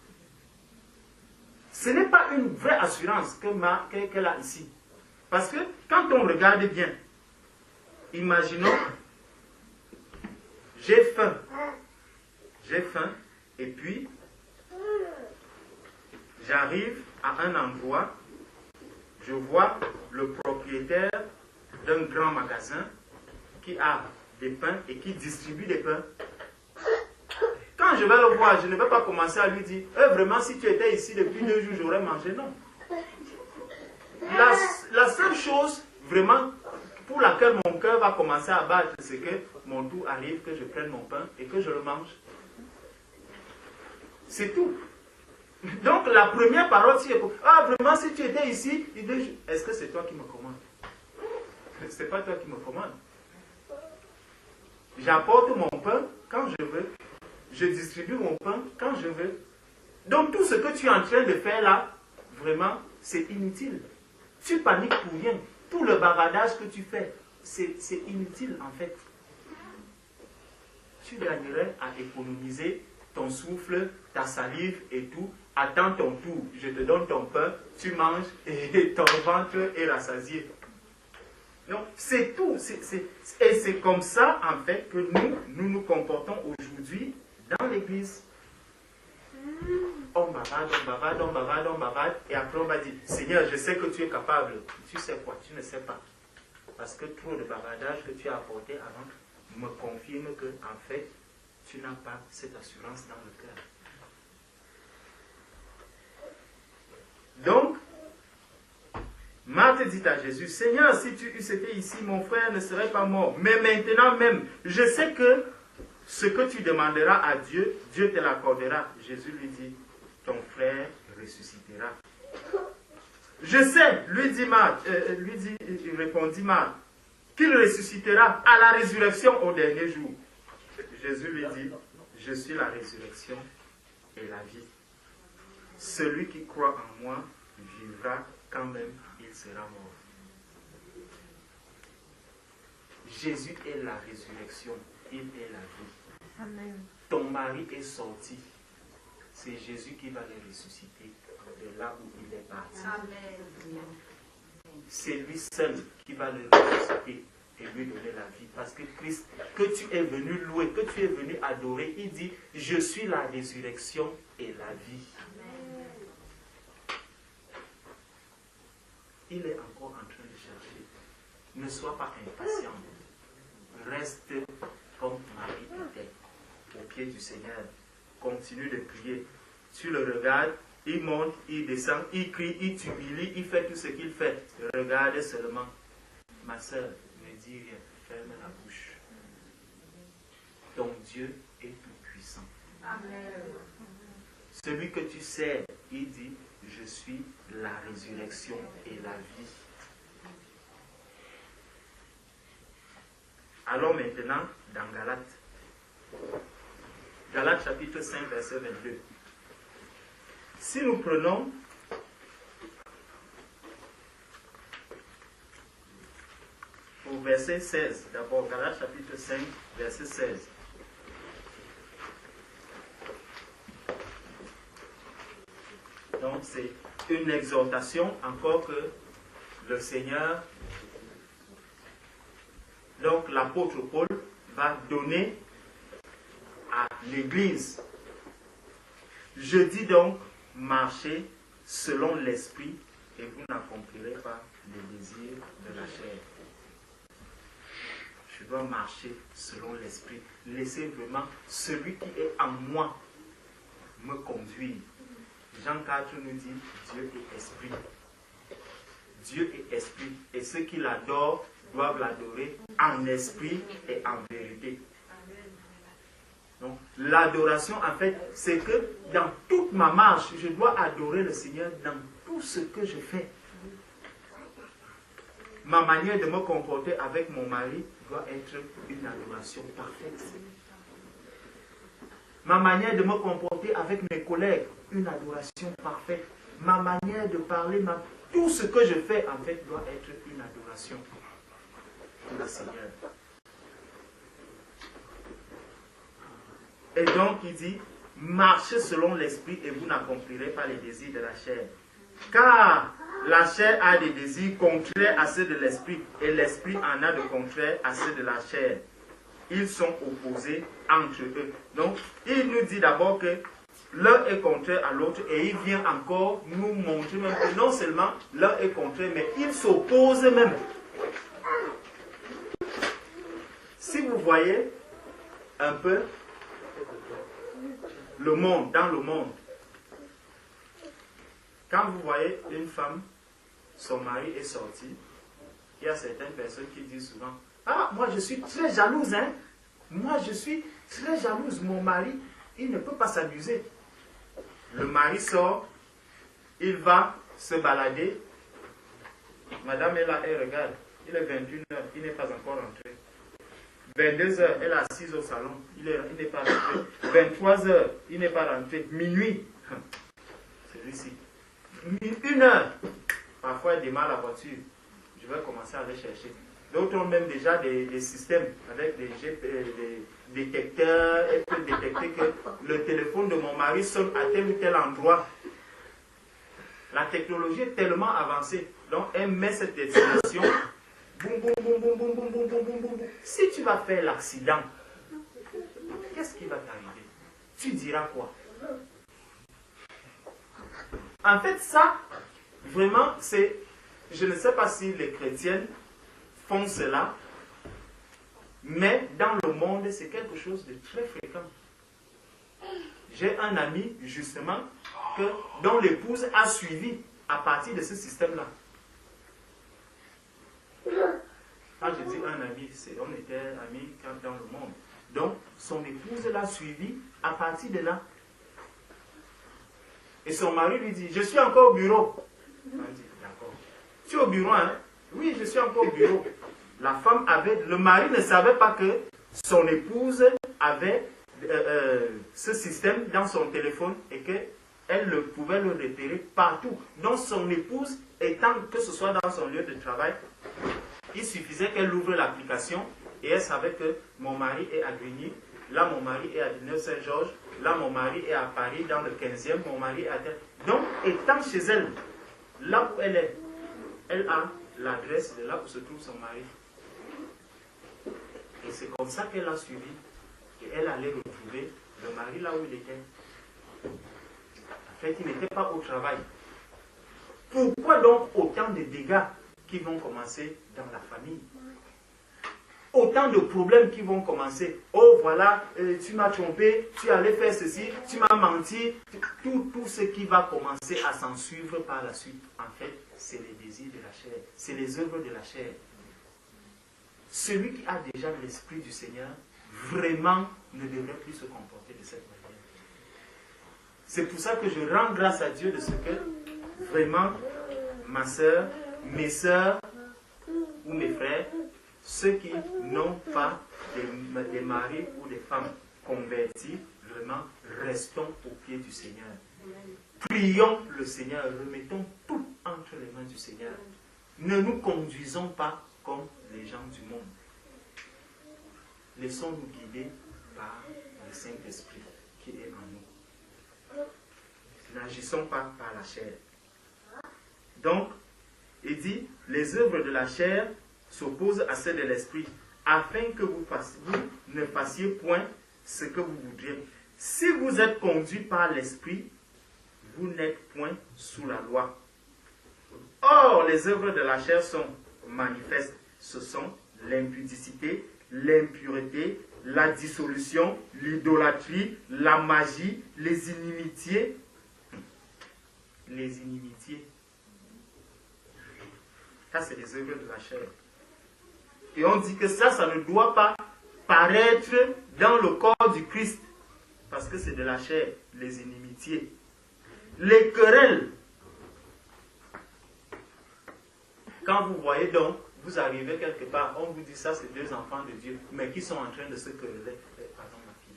Speaker 1: Ce n'est pas une vraie assurance qu'elle a ici. Parce que quand on regarde bien, imaginons, j'ai faim, et puis j'arrive à un endroit, je vois le propriétaire d'un grand magasin qui a des pains et qui distribue des pains. Quand je vais le voir, je ne vais pas commencer à lui dire vraiment, si tu étais ici depuis 2 jours, j'aurais mangé. Non. La seule chose vraiment pour laquelle mon cœur va commencer à battre, c'est que mon tour arrive, que je prenne mon pain et que je le mange. C'est tout. Donc la première parole, c'est vraiment, si tu étais ici, est-ce que c'est toi qui me commandes? Ce n'est pas toi qui me commandes. J'apporte mon pain quand je veux. Je distribue mon pain quand je veux. Donc tout ce que tu es en train de faire là, vraiment, c'est inutile. Tu paniques pour rien. Tout le bavardage que tu fais, c'est inutile en fait. Tu gagnerais à économiser ton souffle, ta salive et tout. Attends ton tour, je te donne ton pain, tu manges et ton ventre est rassasié. Donc c'est tout. Et c'est comme ça en fait que nous comportons aujourd'hui dans l'église. On bavade, et après on va dire, Seigneur, je sais que tu es capable. Tu sais quoi? Tu ne sais pas. Parce que trop de bavardage que tu as apporté avant me confirme que, en fait, tu n'as pas cette assurance dans le cœur. Donc, Marthe dit à Jésus, Seigneur, si tu eusse été ici, mon frère ne serait pas mort. Mais maintenant même, je sais que ce que tu demanderas à Dieu, Dieu te l'accordera. Jésus lui dit, ton frère ressuscitera. Je sais, il répondit Marthe, qu'il ressuscitera à la résurrection au dernier jour. Jésus lui dit, je suis la résurrection et la vie. Celui qui croit en moi vivra quand même il sera mort. Jésus est la résurrection, il est la vie.
Speaker 3: Amen.
Speaker 1: Ton mari est sorti. C'est Jésus qui va le ressusciter de là où il est parti.
Speaker 3: Amen.
Speaker 1: C'est lui seul qui va le ressusciter et lui donner la vie. Parce que Christ, que tu es venu louer, que tu es venu adorer, il dit, je suis la résurrection et la vie. Amen. Il est encore en train de chercher. Ne sois pas impatient. Reste comme Marie était, au pied du Seigneur. Continue de prier. Tu le regardes, il monte, il descend, il crie, il t'humilie, il fait tout ce qu'il fait. Regarde seulement. Ma soeur, ne dis rien, ferme la bouche. Ton Dieu est tout puissant. Amen. Celui que tu sers, il dit, je suis la résurrection et la vie. Allons maintenant dans Galates. Galates chapitre 5, verset 22. Si nous prenons au verset 16, d'abord Galates chapitre 5, verset 16. Donc c'est une exhortation encore que le Seigneur, donc l'apôtre Paul va donner à l'Église. Je dis donc, marchez selon l'esprit et vous n'accomplirez pas les désirs de la chair. Je dois marcher selon l'esprit. Laissez vraiment celui qui est en moi me conduire. Jean 4 nous dit, Dieu est esprit. Dieu est esprit. Et ceux qui l'adorent doivent l'adorer en esprit et en vérité. Donc, l'adoration, en fait, c'est que dans toute ma marche, je dois adorer le Seigneur dans tout ce que je fais. Ma manière de me comporter avec mon mari doit être une adoration parfaite. Ma manière de me comporter avec mes collègues, une adoration parfaite. Ma manière de parler, tout ce que je fais, en fait, doit être une adoration pour le Seigneur. Et donc, il dit, marchez selon l'esprit et vous n'accomplirez pas les désirs de la chair. Car la chair a des désirs contraires à ceux de l'esprit et l'esprit en a de contraires à ceux de la chair. Ils sont opposés entre eux. Donc, il nous dit d'abord que l'un est contraire à l'autre et il vient encore nous montrer même que non seulement l'un est contraire, mais il s'oppose même. Si vous voyez un peu le monde, dans le monde, quand vous voyez une femme, son mari est sorti, il y a certaines personnes qui disent souvent, ah, moi je suis très jalouse, hein. Moi je suis très jalouse, mon mari, il ne peut pas s'amuser. Le mari sort, il va se balader. Madame est là, elle regarde. Il est 21h, il n'est pas encore rentré. 22h, elle est assise au salon, il n'est pas rentré. 23h, il n'est pas rentré. Minuit, celui-ci. 1h, parfois elle démarre la voiture. Je vais commencer à aller chercher. D'autres ont même déjà des systèmes avec des détecteurs. Elle peut détecter que le téléphone de mon mari sonne à tel ou tel endroit. La technologie est tellement avancée. Donc elle met cette destination. Boum, boum, boum, boum, boum, boum, boum, boum, boum, boum. Si tu vas faire l'accident, qu'est-ce qui va t'arriver? Tu diras quoi? En fait, ça, vraiment, c'est... Je ne sais pas si les chrétiennes font cela, mais dans le monde, c'est quelque chose de très fréquent. J'ai un ami, justement, dont l'épouse a suivi à partir de ce système-là. Quand je dis un ami, on était amis dans le monde. Donc, son épouse l'a suivi à partir de là. Et son mari lui dit, je suis encore au bureau. Elle dit, d'accord. Tu es au bureau, hein? Oui, je suis encore au bureau. La femme avait, le mari ne savait pas que son épouse avait ce système dans son téléphone et qu'elle pouvait le repérer partout. Donc son épouse, étant que ce soit dans son lieu de travail, il suffisait qu'elle ouvre l'application et elle savait que mon mari est à Grigny, là mon mari est à Villeneuve-Saint-Georges, là mon mari est à Paris dans le 15e, mon mari est à tel. Donc étant chez elle, là où elle est, elle a l'adresse de là où se trouve son mari. Et c'est comme ça qu'elle a suivi. Et elle allait retrouver le mari là où il était. En fait, il n'était pas au travail. Pourquoi donc autant de dégâts qui vont commencer dans la famille? Autant de problèmes qui vont commencer. Oh voilà, tu m'as trompé, tu allais faire ceci, tu m'as menti. Tout ce qui va commencer à s'en suivre par la suite, en fait, c'est les désirs de la chair. C'est les œuvres de la chair. Celui qui a déjà l'esprit du Seigneur, vraiment ne devrait plus se comporter de cette manière. C'est pour ça que je rends grâce à Dieu de ce que, vraiment, ma soeur, mes soeurs ou mes frères, ceux qui n'ont pas des maris ou des femmes convertis, vraiment, restons au pied du Seigneur. Prions le Seigneur, remettons tout entre les mains du Seigneur. Ne nous conduisons pas comme les gens du monde. Laissons-nous guider par le Saint-Esprit qui est en nous. N'agissons pas par la chair. Donc, il dit, les œuvres de la chair s'opposent à celles de l'esprit, afin que vous ne fassiez point ce que vous voudriez. Si vous êtes conduit par l'esprit, vous n'êtes point sous la loi. Or, les œuvres de la chair sont manifestes. Ce sont l'impudicité, l'impureté, la dissolution, l'idolâtrie, la magie, les inimitiés. Les inimitiés. Ça, c'est les œuvres de la chair. Et on dit que ça ne doit pas paraître dans le corps du Christ. Parce que c'est de la chair, les inimitiés. Les querelles. Quand vous voyez donc, vous arrivez quelque part, on vous dit ça, c'est deux enfants de Dieu, mais qui sont en train de se quereller. Pardon, ma fille.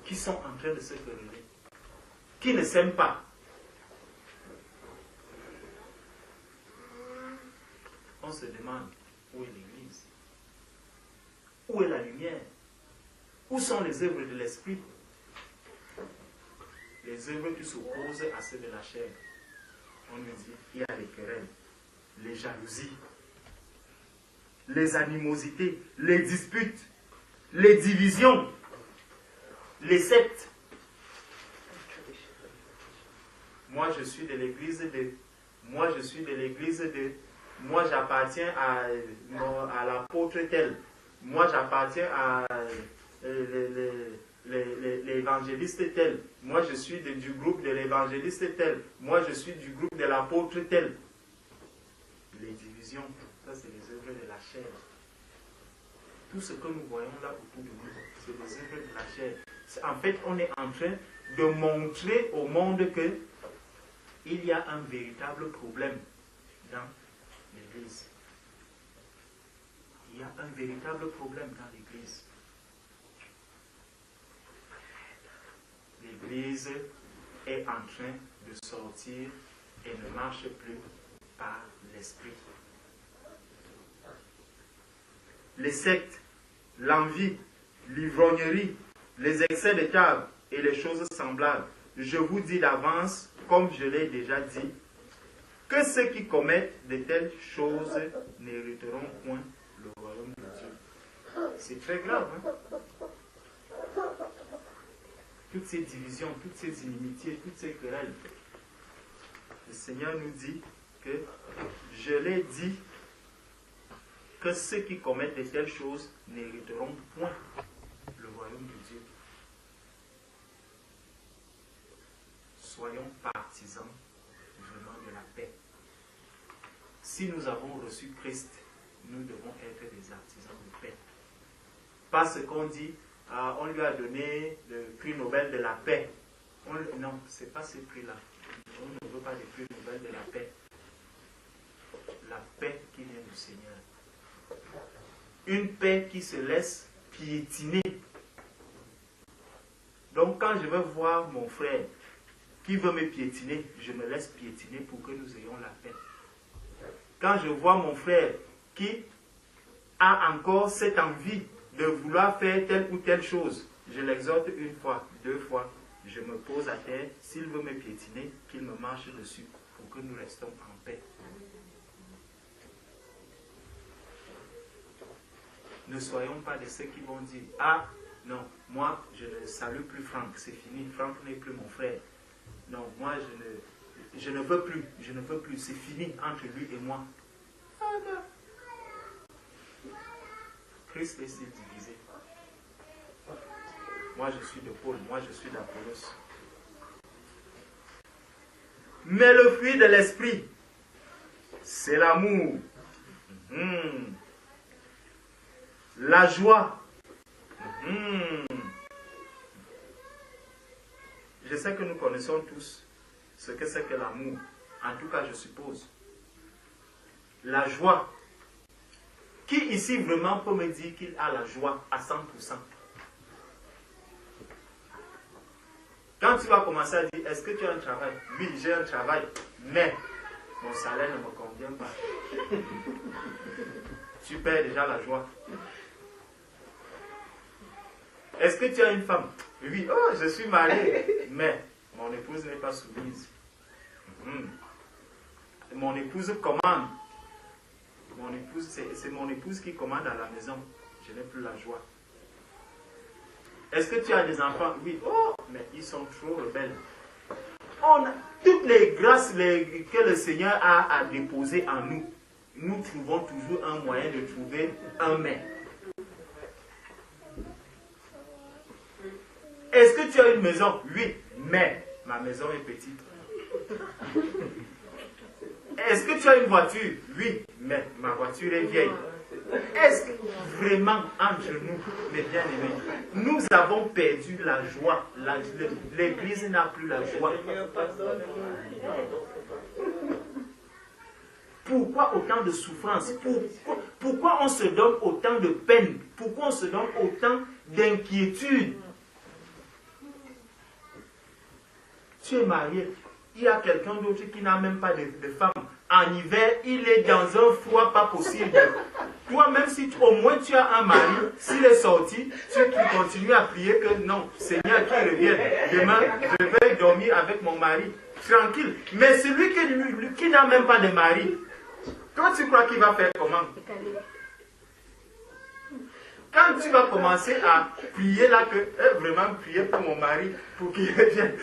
Speaker 1: Qui sont en train de se quereller. Qui ne s'aiment pas. On se demande, où est l'Église? Où est la lumière? Où sont les œuvres de l'Esprit? Les œuvres qui s'opposent à celles de la chair. On nous dit, il y a les querelles, les jalousies, les animosités, les disputes, les divisions, les sectes, Moi, je suis de l'église de. Moi, je suis de l'église de. Moi, j'appartiens à l'apôtre tel. Moi, j'appartiens à l'évangéliste tel. Moi, je suis du groupe de l'évangéliste tel. Moi, je suis du groupe de l'apôtre tel. Les divisions, ça, c'est les œuvres de la chair. Tout ce que nous voyons là autour de nous, c'est les œuvres de la chair. En fait, on est en train de montrer au monde que il y a un véritable problème dans l'Église. Il y a un véritable problème dans l'Église. L'Église est en train de sortir et ne marche plus par l'esprit. Les sectes, l'envie, l'ivrognerie, les excès de table et les choses semblables. Je vous dis d'avance, comme je l'ai déjà dit, que ceux qui commettent de telles choses n'hériteront point le royaume de Dieu. C'est très grave, hein? Toutes ces divisions, toutes ces inimitiés, toutes ces querelles. Le Seigneur nous dit que je l'ai dit que ceux qui commettent de telles choses n'hériteront point le royaume de Dieu. Soyons partisans vraiment de la paix. Si nous avons reçu Christ, nous devons être des artisans de paix. Pas ce qu'on dit, on lui a donné le prix Nobel de la paix. Non, ce n'est pas ce prix-là. On ne veut pas le prix Nobel de la paix. La paix qui vient du Seigneur. Une paix qui se laisse piétiner. Donc quand je veux voir mon frère qui veut me piétiner, je me laisse piétiner pour que nous ayons la paix. Quand je vois mon frère qui a encore cette envie de vouloir faire telle ou telle chose, je l'exhorte une fois, deux fois, je me pose à terre, s'il veut me piétiner, qu'il me marche dessus pour que nous restons en paix. Ne soyons pas de ceux qui vont dire, ah non, moi je ne salue plus Franck, c'est fini, Franck n'est plus mon frère. Non, moi je ne veux plus, c'est fini entre lui et moi. Ah non. Christ est-il divisé? Moi je suis de Paul, moi je suis d'Apollos. Mais le fruit de l'esprit, c'est l'amour, la joie. Je sais que nous connaissons tous ce que c'est que l'amour. En tout cas, je suppose. La joie. Qui ici vraiment peut me dire qu'il a la joie à 100%? Quand tu vas commencer à dire, est-ce que tu as un travail? Oui, j'ai un travail, mais mon salaire ne me convient pas. Tu perds déjà la joie. Est-ce que tu as une femme? Oui, oh, je suis marié, mais mon épouse n'est pas soumise. Mon épouse commande. C'est mon épouse qui commande à la maison. Je n'ai plus la joie. Est-ce que tu as des enfants? Oui, oh, mais ils sont trop rebelles. Toutes les grâces que le Seigneur a à déposer en nous, nous trouvons toujours un moyen de trouver un mais. Est-ce que tu as une maison? Oui, mais ma maison est petite. Est-ce que tu as une voiture? Oui, mais ma voiture est vieille. Est-ce que vraiment entre nous, mes bien-aimés, nous avons perdu la joie? L'Église n'a plus la joie. Pourquoi autant de souffrance? Pourquoi on se donne autant de peine? Pourquoi on se donne autant d'inquiétude? Tu es marié, il y a quelqu'un d'autre qui n'a même pas de femme. En hiver, il est dans un froid pas possible. Toi, même si au moins tu as un mari, s'il est sorti, tu continues à prier que non, Seigneur, qu'il revienne. Demain, je vais dormir avec mon mari. Tranquille. Mais celui qui n'a même pas de mari, toi, tu crois qu'il va faire comment? Quand tu vas commencer à prier là, vraiment prier pour mon mari, pour qu'il revienne,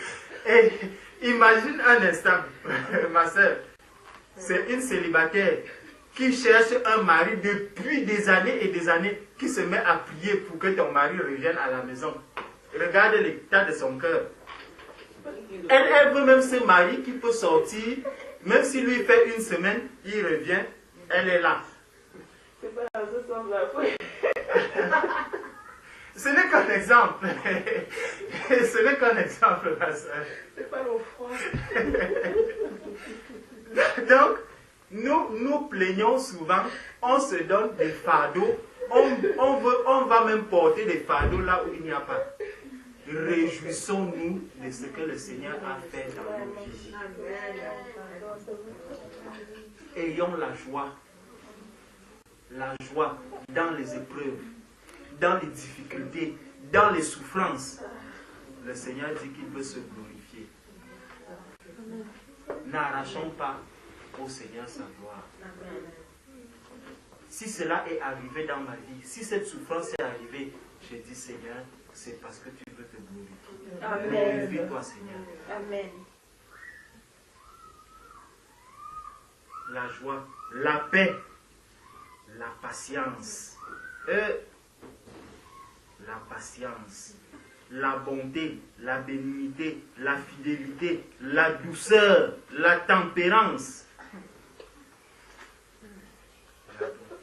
Speaker 1: et Imagine un instant, ma soeur, c'est une célibataire qui cherche un mari depuis des années et des années, qui se met à prier pour que ton mari revienne à la maison. Regarde l'état de son cœur. Elle veut même ce mari qui peut sortir, même s'il lui fait une semaine, il revient, elle est là.
Speaker 5: C'est pas dans ce sens-là.
Speaker 1: Ce n'est qu'un exemple. Ce n'est qu'un exemple, ma soeur.
Speaker 5: C'est pas au froid.
Speaker 1: Donc, nous plaignons souvent, on se donne des fardeaux, on va même porter des fardeaux là où il n'y a pas. Réjouissons-nous de ce que le Seigneur a fait dans nos vies. Ayons la joie dans les épreuves, dans les difficultés, dans les souffrances. Le Seigneur dit qu'il veut se glorifier. N'arrachons pas au Seigneur sa gloire. Si cela est arrivé dans ma vie, si cette souffrance est arrivée, je dis Seigneur, c'est parce que tu veux te glorifier. Glorifie-toi, Seigneur.
Speaker 5: Amen.
Speaker 1: La joie, la paix, la patience. La patience, la bonté, la bénignité, la fidélité, la douceur, la tempérance.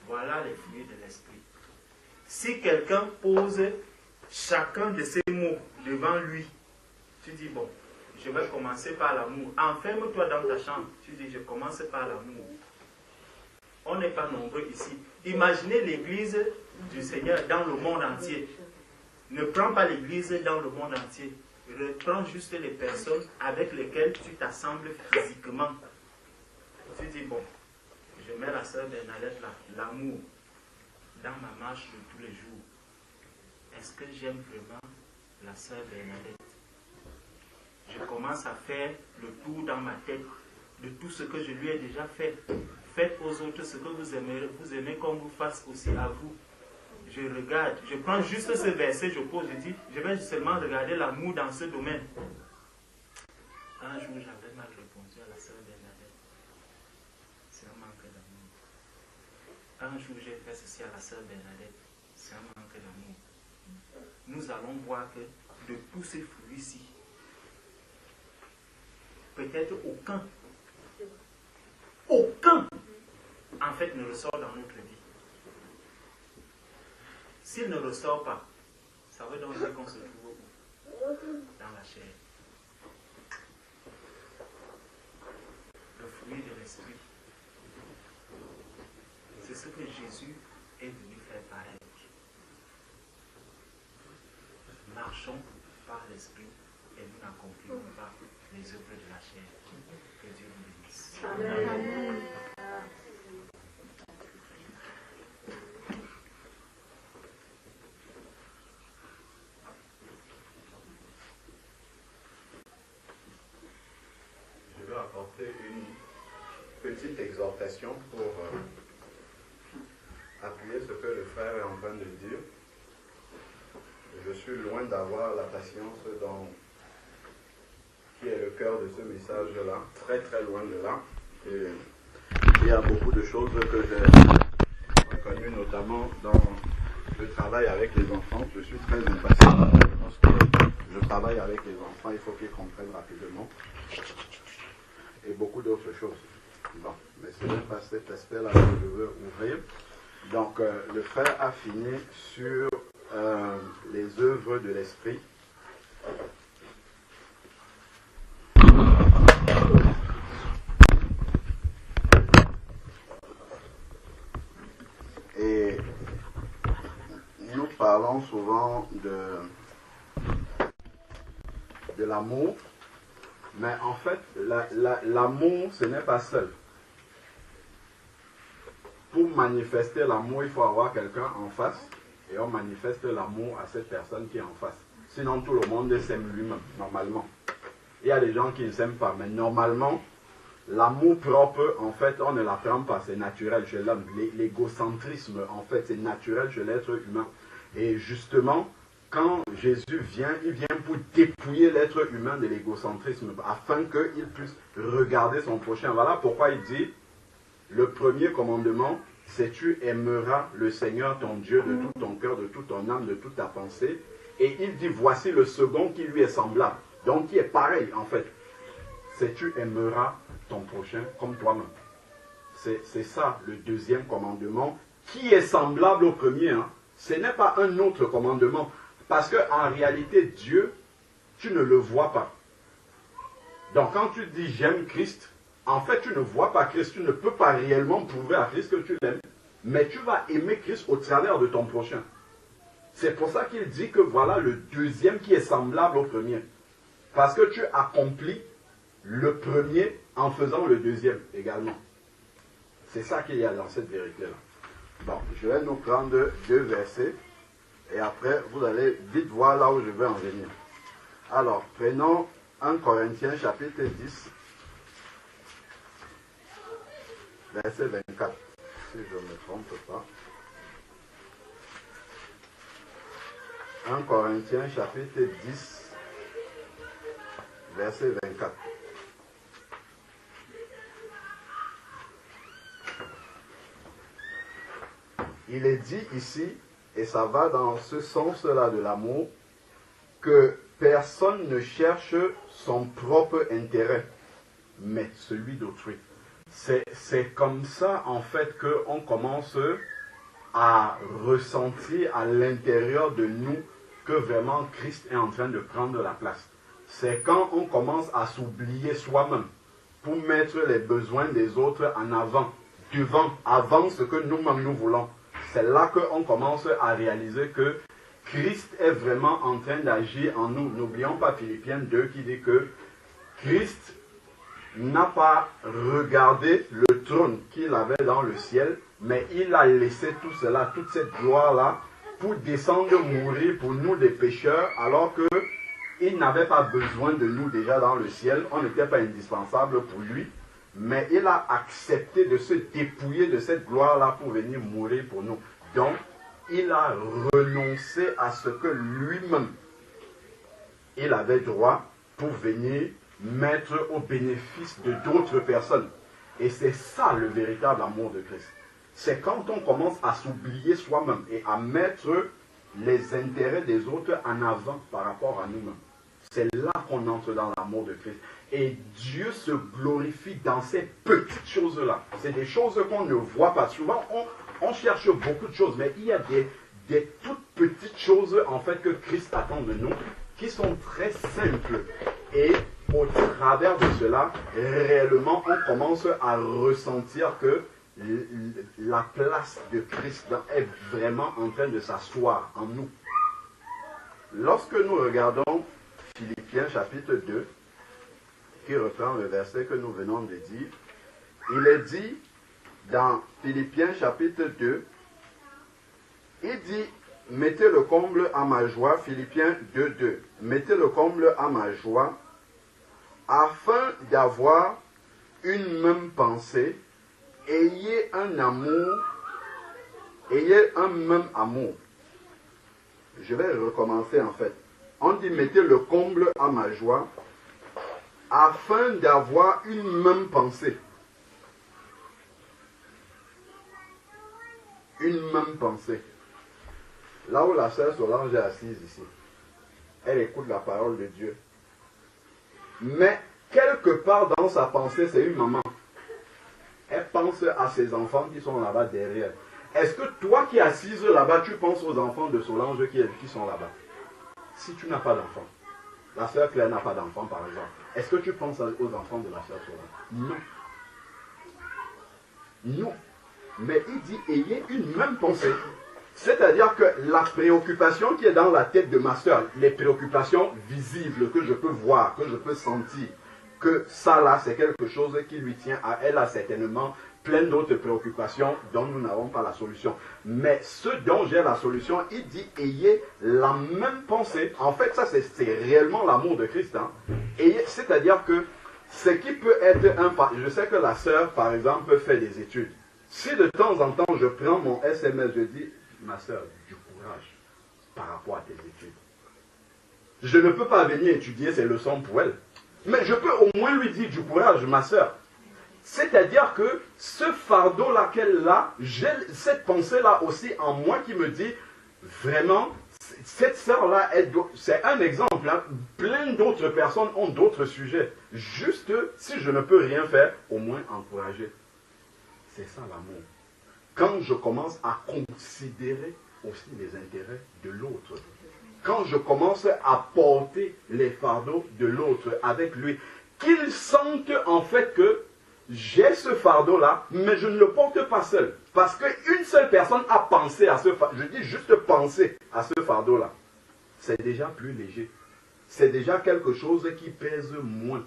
Speaker 1: Voilà les fruits de l'esprit. Si quelqu'un pose chacun de ces mots devant lui, tu dis bon, je vais commencer par l'amour. Enferme-toi dans ta chambre. Tu dis je commence par l'amour. On n'est pas nombreux ici. Imaginez l'église du Seigneur dans le monde entier. Ne prends pas l'église dans le monde entier. Reprends juste les personnes avec lesquelles tu t'assembles physiquement. Tu dis bon, je mets la sœur Bernadette là, l'amour, dans ma marche de tous les jours. Est-ce que j'aime vraiment la sœur Bernadette? Je commence à faire le tour dans ma tête de tout ce que je lui ai déjà fait. Faites aux autres ce que vous aimez qu'on vous fasse aussi à vous. Je regarde, je prends juste ce verset, je pose, je dis, je vais seulement regarder l'amour dans ce domaine. Un jour, j'avais mal répondu à la sœur Bernadette. C'est un manque d'amour. Un jour, j'ai fait ceci à la sœur Bernadette. C'est un manque d'amour. Nous allons voir que de tous ces fruits-ci, peut-être aucun, en fait, ne ressort dans notre vie. S'il ne ressort pas, ça veut donc dire qu'on se trouve dans la chair. Le fruit de l'esprit, c'est ce que Jésus est venu faire paraître. Marchons par l'esprit et nous n'accomplirons pas les œuvres de la chair. Que Dieu nous bénisse. Amen.
Speaker 2: Je vais apporter une petite exhortation pour appuyer ce que le frère est en train de dire. Je suis loin d'avoir la patience qui est le cœur de ce message-là, très très loin de là. Et il y a beaucoup de choses que j'ai reconnues, notamment dans le travail avec les enfants. Je suis très impatient. Lorsque je travaille avec les enfants, il faut qu'ils comprennent rapidement. Et beaucoup d'autres choses. Bon, mais ce n'est pas cet aspect-là que je veux ouvrir. Donc, le frère a fini sur les œuvres de l'esprit. Et nous parlons souvent de l'amour, mais en fait, l'amour, ce n'est pas seul. Pour manifester l'amour, il faut avoir quelqu'un en face, et on manifeste l'amour à cette personne qui est en face. Sinon, tout le monde s'aime lui-même, normalement. Il y a des gens qui ne s'aiment pas, mais normalement, l'amour propre, en fait, on ne l'apprend pas, c'est naturel chez l'homme. L'égocentrisme, en fait, c'est naturel chez l'être humain. Et justement, quand Jésus vient, il vient pour dépouiller l'être humain de l'égocentrisme, afin qu'il puisse regarder son prochain. Voilà pourquoi il dit, le premier commandement, c'est tu aimeras le Seigneur ton Dieu de tout ton cœur, de toute ton âme, de toute ta pensée. Et il dit, voici le second qui lui est semblable. Donc qui est pareil en fait. C'est tu aimeras ton prochain comme toi-même. C'est ça le deuxième commandement qui est semblable au premier. Hein. Ce n'est pas un autre commandement. Parce qu'en réalité, Dieu, tu ne le vois pas. Donc quand tu dis j'aime Christ, en fait tu ne vois pas Christ. Tu ne peux pas réellement prouver à Christ que tu l'aimes. Mais tu vas aimer Christ au travers de ton prochain. C'est pour ça qu'il dit que voilà le deuxième qui est semblable au premier. Parce que tu accomplis le premier en faisant le deuxième également. C'est ça qu'il y a dans cette vérité-là. Bon, je vais nous prendre 2 versets. Et après, vous allez vite voir là où je vais en venir. Alors, prenons 1 Corinthiens chapitre 10, verset 24. Si je ne me trompe pas. 1 Corinthiens chapitre 10, verset 24. Il est dit ici, et ça va dans ce sens-là de l'amour, que personne ne cherche son propre intérêt, mais celui d'autrui. C'est comme ça, en fait, qu'on commence à ressentir à l'intérieur de nous que vraiment Christ est en train de prendre la place. C'est quand on commence à s'oublier soi-même pour mettre les besoins des autres en avant, devant, avant ce que nous-mêmes nous voulons. C'est là qu'on commence à réaliser que Christ est vraiment en train d'agir en nous. N'oublions pas Philippiens 2 qui dit que Christ n'a pas regardé le trône qu'il avait dans le ciel, mais il a laissé tout cela, toute cette gloire-là, pour descendre mourir pour nous les pécheurs, alors qu'il n'avait pas besoin de nous déjà dans le ciel. On n'était pas indispensable pour lui. Mais il a accepté de se dépouiller de cette gloire-là pour venir mourir pour nous. Donc, il a renoncé à ce que lui-même, il avait droit pour venir mettre au bénéfice de d'autres personnes. Et c'est ça le véritable amour de Christ. C'est quand on commence à s'oublier soi-même et à mettre les intérêts des autres en avant par rapport à nous-mêmes. C'est là qu'on entre dans l'amour de Christ. Et Dieu se glorifie dans ces petites choses-là. C'est des choses qu'on ne voit pas. Souvent, on cherche beaucoup de choses, mais il y a des toutes petites choses, en fait, que Christ attend de nous, qui sont très simples. Et au travers de cela, réellement, on commence à ressentir que la place de Christ est vraiment en train de s'asseoir en nous. Lorsque nous regardons Philippiens chapitre 2, qui reprend le verset que nous venons de dire, il est dit dans Philippiens chapitre 2, il dit, mettez le comble à ma joie, Philippiens 2, 2, mettez le comble à ma joie, afin d'avoir une même pensée, ayez un même amour. Je vais recommencer en fait. On dit, mettez le comble à ma joie, afin d'avoir une même pensée. Une même pensée. Là où la sœur Solange est assise ici, elle écoute la parole de Dieu. Mais quelque part dans sa pensée, c'est une maman. Elle pense à ses enfants qui sont là-bas derrière. Est-ce que toi qui es assise là-bas, tu penses aux enfants de Solange qui sont là-bas? Si tu n'as pas d'enfant, la sœur Claire n'a pas d'enfant par exemple, est-ce que tu penses aux enfants de la sœur Solange? Non. Non. Mais il dit, ayez une même pensée. C'est-à-dire que la préoccupation qui est dans la tête de ma sœur, les préoccupations visibles que je peux voir, que je peux sentir, que ça là, c'est quelque chose qui lui tient à elle, a certainement plein d'autres préoccupations dont nous n'avons pas la solution. Mais ce dont j'ai la solution, il dit, ayez la même pensée. En fait, ça c'est réellement l'amour de Christ. Hein. C'est-à-dire que ce qui peut être je sais que la sœur, par exemple, fait des études. Si de temps en temps, je prends mon SMS, je dis, ma sœur, du courage par rapport à tes études. Je ne peux pas venir étudier ces leçons pour elle. Mais je peux au moins lui dire du courage, ma soeur. C'est-à-dire que ce fardeau-là qu'elle a, j'ai cette pensée-là aussi en moi qui me dit, vraiment, cette sœur-là, c'est un exemple. Hein. Plein d'autres personnes ont d'autres sujets. Juste, si je ne peux rien faire, au moins encourager. C'est ça l'amour. Quand je commence à considérer aussi les intérêts de l'autre. Quand je commence à porter les fardeaux de l'autre avec lui, qu'il sente en fait que j'ai ce fardeau-là, mais je ne le porte pas seul. Parce qu'une seule personne a pensé à ce fardeau. Je dis juste penser à ce fardeau-là. C'est déjà plus léger. C'est déjà quelque chose qui pèse moins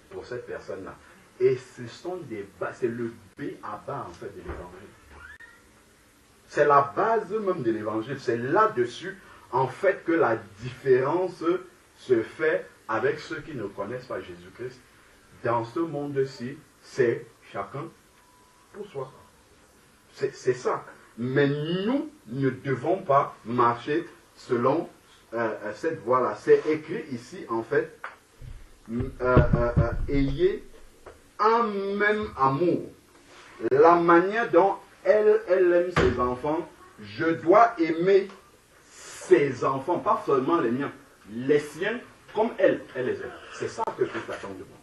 Speaker 2: pour cette personne-là. Et ce sont des bases, c'est le B à bas en fait de l'évangile. C'est la base même de l'évangile. C'est là-dessus en fait que la différence se fait avec ceux qui ne connaissent pas Jésus-Christ. Dans ce monde-ci, c'est chacun pour soi. C'est ça. Mais nous ne devons pas marcher selon cette voie-là. C'est écrit ici, en fait, ayez un même amour. La manière dont elle aime ses enfants, je dois aimer ses enfants, pas seulement les miens, les siens, comme elle les aime. C'est ça que Christ attend de moi.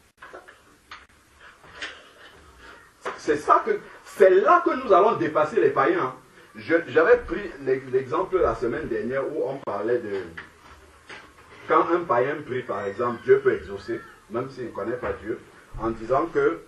Speaker 2: C'est là que nous allons dépasser les païens. J'avais pris l'exemple la semaine dernière où on parlait de... Quand un païen prie, par exemple, Dieu peut exaucer, même s'il ne connaît pas Dieu, en disant que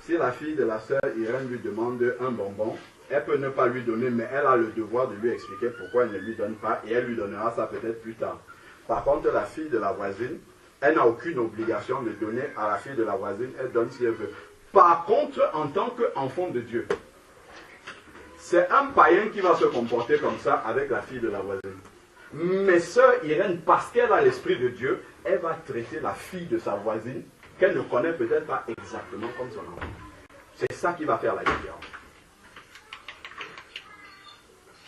Speaker 2: si la fille de la sœur Irène lui demande un bonbon, elle peut ne pas lui donner, mais elle a le devoir de lui expliquer pourquoi elle ne lui donne pas, et elle lui donnera ça peut-être plus tard. Par contre, la fille de la voisine, elle n'a aucune obligation de donner à la fille de la voisine, elle donne si elle veut. Par contre, en tant qu'enfant de Dieu, c'est un païen qui va se comporter comme ça avec la fille de la voisine. Mais sœur Irène, parce qu'elle a l'esprit de Dieu, elle va traiter la fille de sa voisine, qu'elle ne connaît peut-être pas exactement comme son enfant. C'est ça qui va faire la différence.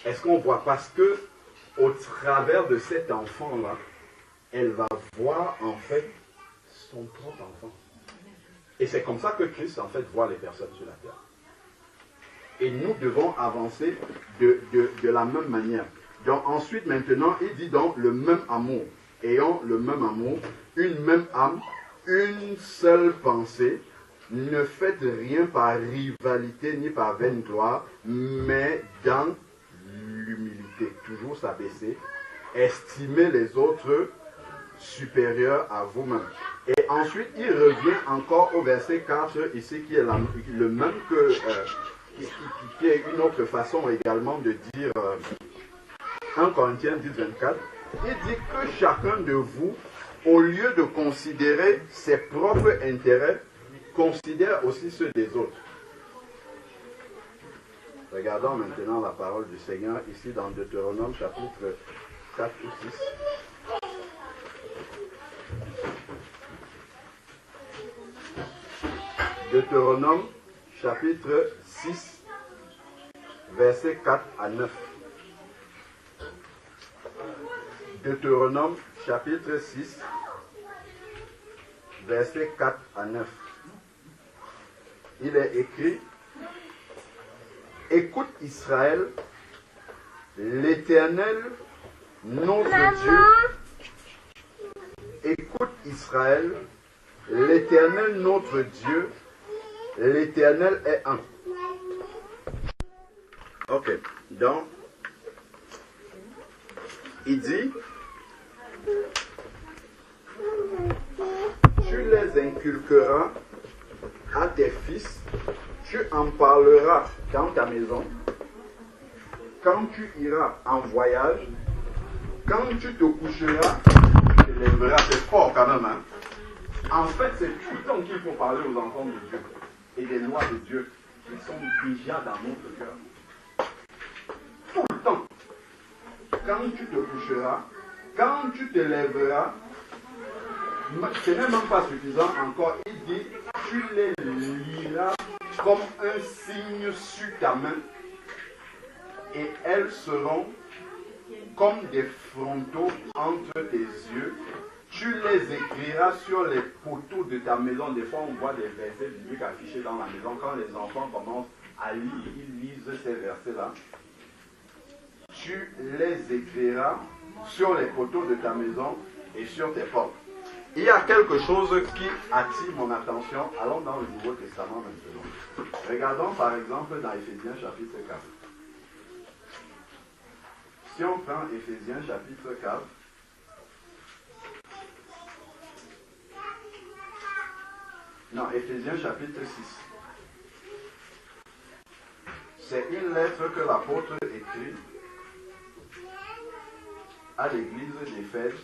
Speaker 2: Est-ce qu'on voit? Parce que au travers de cet enfant-là, elle va voir en fait son propre enfant. Et c'est comme ça que Christ en fait voit les personnes sur la terre. Et nous devons avancer de la même manière. Donc ensuite maintenant, il dit donc le même amour. Ayant le même amour, une même âme, une seule pensée. Ne faites rien par rivalité ni par vaine gloire, mais dans l'humilité. Toujours s'abaisser. Estimez les autres supérieurs à vous-même. Et ensuite, il revient encore au verset 4, ici, qui est le même que, qui est une autre façon également de dire 1 Corinthiens 10, 24. Il dit que chacun de vous, au lieu de considérer ses propres intérêts, considère aussi ceux des autres. Regardons maintenant la parole du Seigneur ici dans Deutéronome chapitre 4 ou 6. Deutéronome chapitre 6, versets 4 à 9. Deutéronome chapitre 6, versets 4 à 9. Il est écrit: écoute Israël, l'Éternel, notre Dieu. Écoute Israël, l'Éternel, notre Dieu. L'Éternel est un. Ok, donc, il dit, tu les inculqueras à tes fils, tu en parleras dans ta maison, quand tu iras en voyage, quand tu te coucheras, tu te lèveras. C'est fort quand même, hein? En fait, c'est tout le temps qu'il faut parler aux enfants de Dieu et des lois de Dieu qui sont déjà dans notre cœur. Tout le temps. Quand tu te coucheras, quand tu te lèveras, ce n'est même pas suffisant encore. Il dit, tu les liras comme un signe sur ta main et elles seront comme des frontaux entre tes yeux. Tu les écriras sur les poteaux de ta maison. Des fois, on voit des versets bibliques affichés dans la maison. Quand les enfants commencent à lire, ils lisent ces versets-là. Tu les écriras sur les poteaux de ta maison et sur tes portes. Il y a quelque chose qui attire mon attention. Allons dans le Nouveau Testament maintenant. Regardons par exemple dans Éphésiens chapitre 4. Si on prend Éphésiens chapitre 4, non, Éphésiens chapitre 6. C'est une lettre que l'apôtre écrit à l'église d'Éphèse.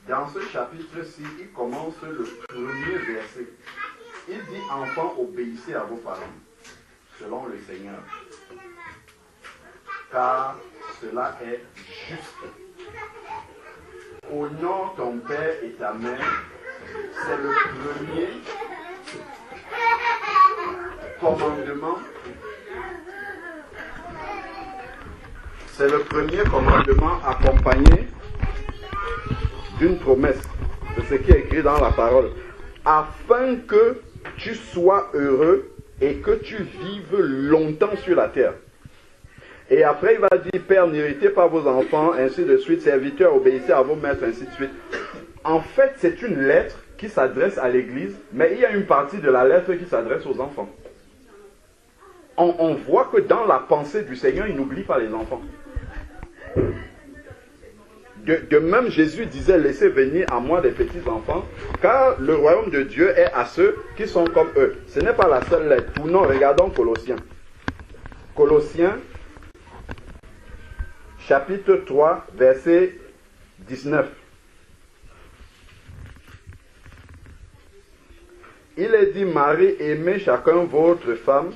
Speaker 2: Dans ce chapitre-ci, il commence le premier verset. Il dit, enfants, obéissez à vos parents, selon le Seigneur, car cela est juste. Honore ton père et ta mère, c'est le premier commandement. C'est le premier commandement accompagné d'une promesse de ce qui est écrit dans la parole, afin que tu sois heureux et que tu vives longtemps sur la terre. Et après, il va dire, Père, n'irritez pas vos enfants, ainsi de suite, serviteurs, obéissez à vos maîtres, ainsi de suite. En fait, c'est une lettre qui s'adresse à l'église, mais il y a une partie de la lettre qui s'adresse aux enfants. On voit que dans la pensée du Seigneur, il n'oublie pas les enfants. De même, Jésus disait, laissez venir à moi les petits enfants, car le royaume de Dieu est à ceux qui sont comme eux. Ce n'est pas la seule lettre. Tournons, regardons Colossiens. Colossiens, chapitre 3, verset 19. Il est dit, Marie, aimez chacun votre femme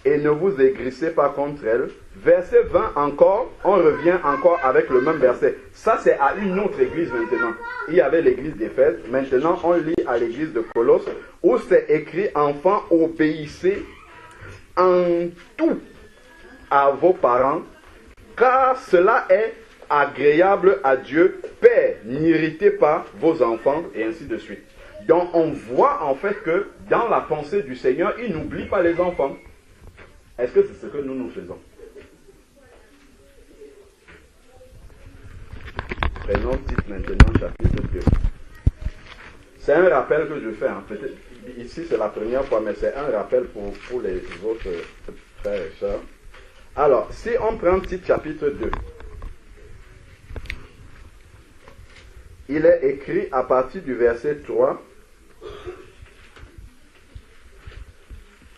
Speaker 2: et ne vous aigrissez pas contre elle. Verset 20 encore, on revient encore avec le même verset. Ça, c'est à une autre église maintenant. Il y avait l'église d'Éphèse. Maintenant, on lit à l'église de Colosse, où c'est écrit, enfants, obéissez en tout à vos parents, car cela est agréable à Dieu. Père, n'irritez pas vos enfants, et ainsi de suite. Donc, on voit en fait que dans la pensée du Seigneur, il n'oublie pas les enfants. Est-ce que c'est ce que nous faisons? Prenons Tite maintenant, chapitre 2. C'est un rappel que je fais. Peut-être ici c'est la première fois, mais c'est un rappel pour les autres frères et sœurs. Alors, si on prend Tite chapitre 2, il est écrit à partir du verset 3.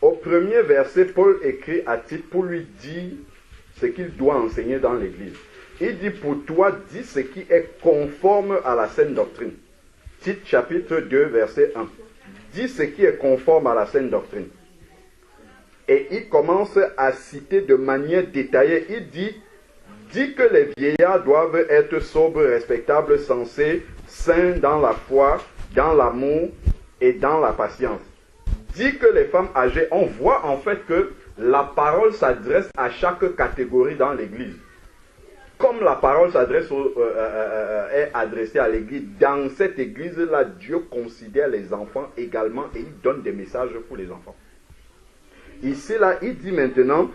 Speaker 2: Au premier verset, Paul écrit à Tite pour lui dire ce qu'il doit enseigner dans l'église. Il dit, pour toi, dis ce qui est conforme à la saine doctrine. Tite chapitre 2, verset 1. Dis ce qui est conforme à la saine doctrine. Et il commence à citer de manière détaillée. Il dit que les vieillards doivent être sobres, respectables, sensés, saints dans la foi, dans l'amour et dans la patience. Dit que les femmes âgées, on voit en fait que la parole s'adresse à chaque catégorie dans l'église. Comme la parole est adressée à l'église, dans cette église-là, Dieu considère les enfants également et il donne des messages pour les enfants. Ici, là, il dit maintenant,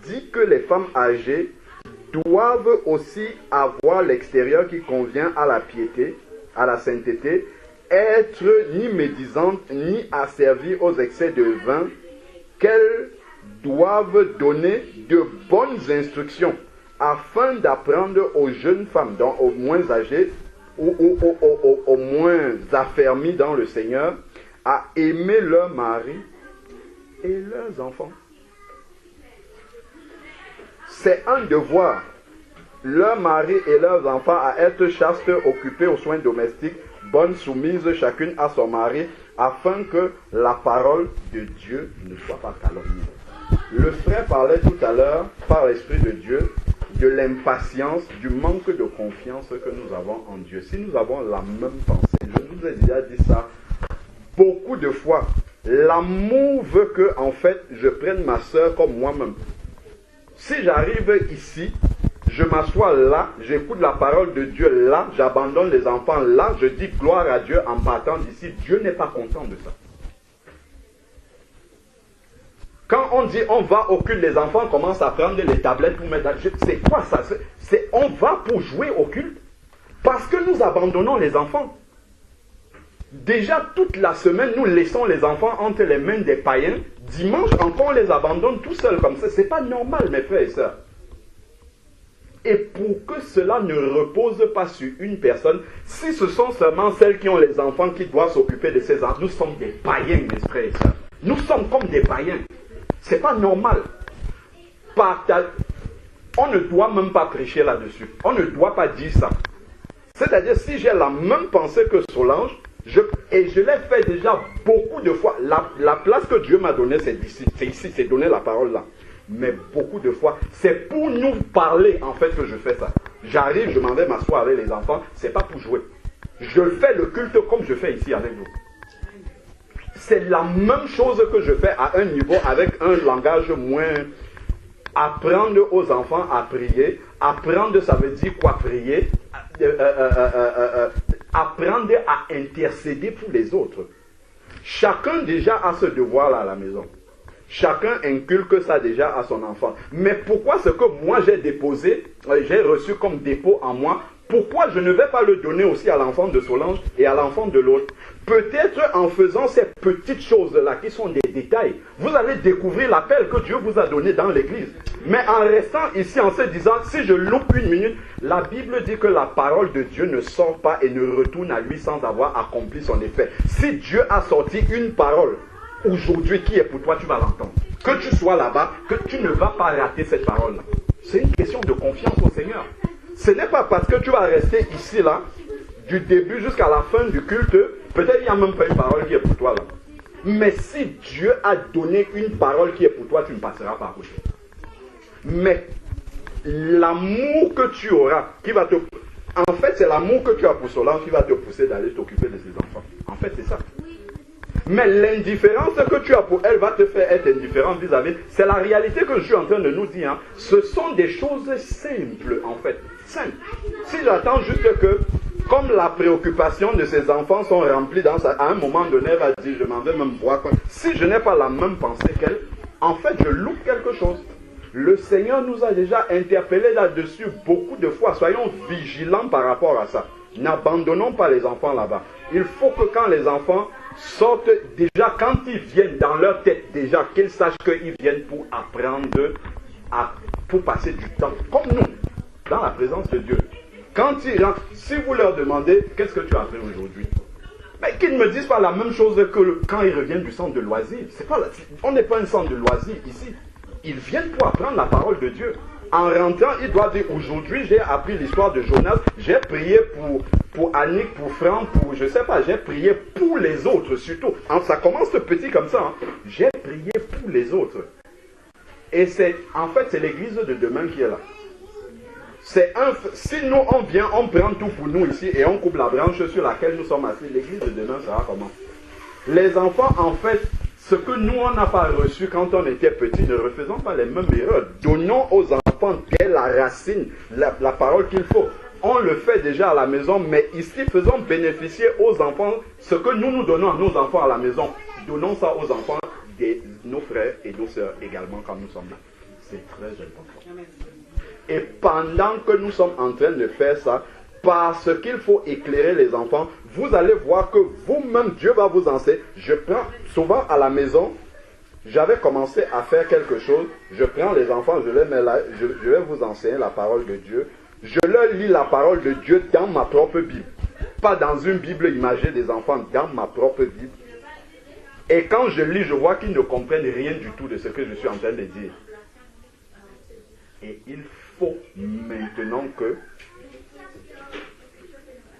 Speaker 2: dit que les femmes âgées doivent aussi avoir l'extérieur qui convient à la piété, à la sainteté, être ni médisantes, ni asservies aux excès de vin, qu'elles doivent donner de bonnes instructions, afin d'apprendre aux jeunes femmes, donc aux moins âgées, ou aux moins affermies dans le Seigneur, à aimer leur mari et leurs enfants. C'est un devoir, leur mari et leurs enfants, à être chastes, occupés aux soins domestiques, bonnes, soumises chacune à son mari, afin que la parole de Dieu ne soit pas calomniée. Le frère parlait tout à l'heure, par l'Esprit de Dieu, de l'impatience, du manque de confiance que nous avons en Dieu. Si nous avons la même pensée, je vous ai déjà dit ça beaucoup de fois, l'amour veut que, en fait, je prenne ma soeur comme moi-même. Si j'arrive ici, je m'assois là, j'écoute la parole de Dieu là, j'abandonne les enfants là, je dis gloire à Dieu en partant d'ici. Dieu n'est pas content de ça. Quand on dit on va au culte, les enfants commencent à prendre les tablettes pour mettre... C'est quoi ça? On va pour jouer au culte? Parce que nous abandonnons les enfants. Déjà toute la semaine, nous laissons les enfants entre les mains des païens. Dimanche encore, on les abandonne tout seuls comme ça. C'est pas normal, mes frères et sœurs. Et pour que cela ne repose pas sur une personne, si ce sont seulement celles qui ont les enfants qui doivent s'occuper de ces enfants, nous sommes des païens, mes frères et sœurs. Nous sommes comme des païens. C'est pas normal. On ne doit même pas prêcher là-dessus. On ne doit pas dire ça. C'est-à-dire, si j'ai la même pensée que Solange, et je l'ai fait déjà beaucoup de fois, la place que Dieu m'a donnée, c'est ici, c'est donner la parole là. Mais beaucoup de fois, c'est pour nous parler en fait que je fais ça. J'arrive, je m'en vais m'asseoir avec les enfants, c'est pas pour jouer. Je fais le culte comme je fais ici avec vous. C'est la même chose que je fais à un niveau avec un langage moins... Apprendre aux enfants à prier. Apprendre, ça veut dire quoi prier? Apprendre à intercéder pour les autres. Chacun déjà a ce devoir-là à la maison. Chacun inculque ça déjà à son enfant. Mais pourquoi ce que moi j'ai déposé, j'ai reçu comme dépôt en moi, pourquoi je ne vais pas le donner aussi à l'enfant de Solange et à l'enfant de l'autre? Peut-être en faisant ces petites choses-là qui sont des détails, vous allez découvrir l'appel que Dieu vous a donné dans l'église. Mais en restant ici en se disant, si je loupe une minute, la Bible dit que la parole de Dieu ne sort pas et ne retourne à lui sans avoir accompli son effet. Si Dieu a sorti une parole, aujourd'hui qui est pour toi, tu vas l'entendre. Que tu sois là-bas, que tu ne vas pas rater cette parole-là. C'est une question de confiance au Seigneur. Ce n'est pas parce que tu vas rester ici, là, du début jusqu'à la fin du culte, peut-être il n'y a même pas une parole qui est pour toi, là. Mais si Dieu a donné une parole qui est pour toi, tu ne passeras pas à côté. Mais l'amour que tu auras, qui va te... En fait, c'est l'amour que tu as pour Solange qui va te pousser d'aller t'occuper de ses enfants. En fait, c'est ça. Mais l'indifférence que tu as pour elle va te faire être indifférent vis-à-vis. C'est la réalité que je suis en train de nous dire. Hein. Ce sont des choses simples, en fait. Simples. Si j'attends juste que, comme la préoccupation de ses enfants sont remplies dans sa... À un moment donné, elle va dire, je m'en vais même voir. Si je n'ai pas la même pensée qu'elle, en fait, je loupe quelque chose. Le Seigneur nous a déjà interpellés là-dessus beaucoup de fois. Soyons vigilants par rapport à ça. N'abandonnons pas les enfants là-bas. Il faut que quand les enfants sortent, déjà quand ils viennent dans leur tête, déjà qu'ils sachent qu'ils viennent pour apprendre, pour passer du temps, comme nous, dans la présence de Dieu. Quand ils rentrent, si vous leur demandez, qu'est-ce que tu as fait aujourd'hui? Mais qu'ils ne me disent pas la même chose que quand ils reviennent du centre de loisirs. On n'est pas un centre de loisirs ici. Ils viennent pour apprendre la parole de Dieu. En rentrant, ils doivent dire, aujourd'hui j'ai appris l'histoire de Jonas, j'ai prié pour Annick, pour Franck, pour, je sais pas, j'ai prié pour les autres surtout. Ça commence petit comme ça. Hein. J'ai prié pour les autres. Et en fait, c'est l'église de demain qui est là. Si nous on vient, on prend tout pour nous ici et on coupe la branche sur laquelle nous sommes assis, l'église de demain sera comment? Les enfants, en fait, ce que nous on n'a pas reçu quand on était petits, ne refaisons pas les mêmes erreurs. Donnons aux enfants dès la racine la parole qu'il faut. On le fait déjà à la maison, mais ici, faisons bénéficier aux enfants ce que nous donnons à nos enfants à la maison. Donnons ça aux enfants de nos frères et nos sœurs également quand nous sommes là. C'est très important. Et pendant que nous sommes en train de faire ça, parce qu'il faut éclairer les enfants, vous allez voir que vous-même, Dieu va vous enseigner. Je prends souvent à la maison, j'avais commencé à faire quelque chose, je prends les enfants, je les mets là, je vais vous enseigner la parole de Dieu. Je leur lis la parole de Dieu dans ma propre Bible. Pas dans une Bible imagée des enfants, dans ma propre Bible. Et quand je lis, je vois qu'ils ne comprennent rien du tout de ce que je suis en train de dire. Et il faut maintenant que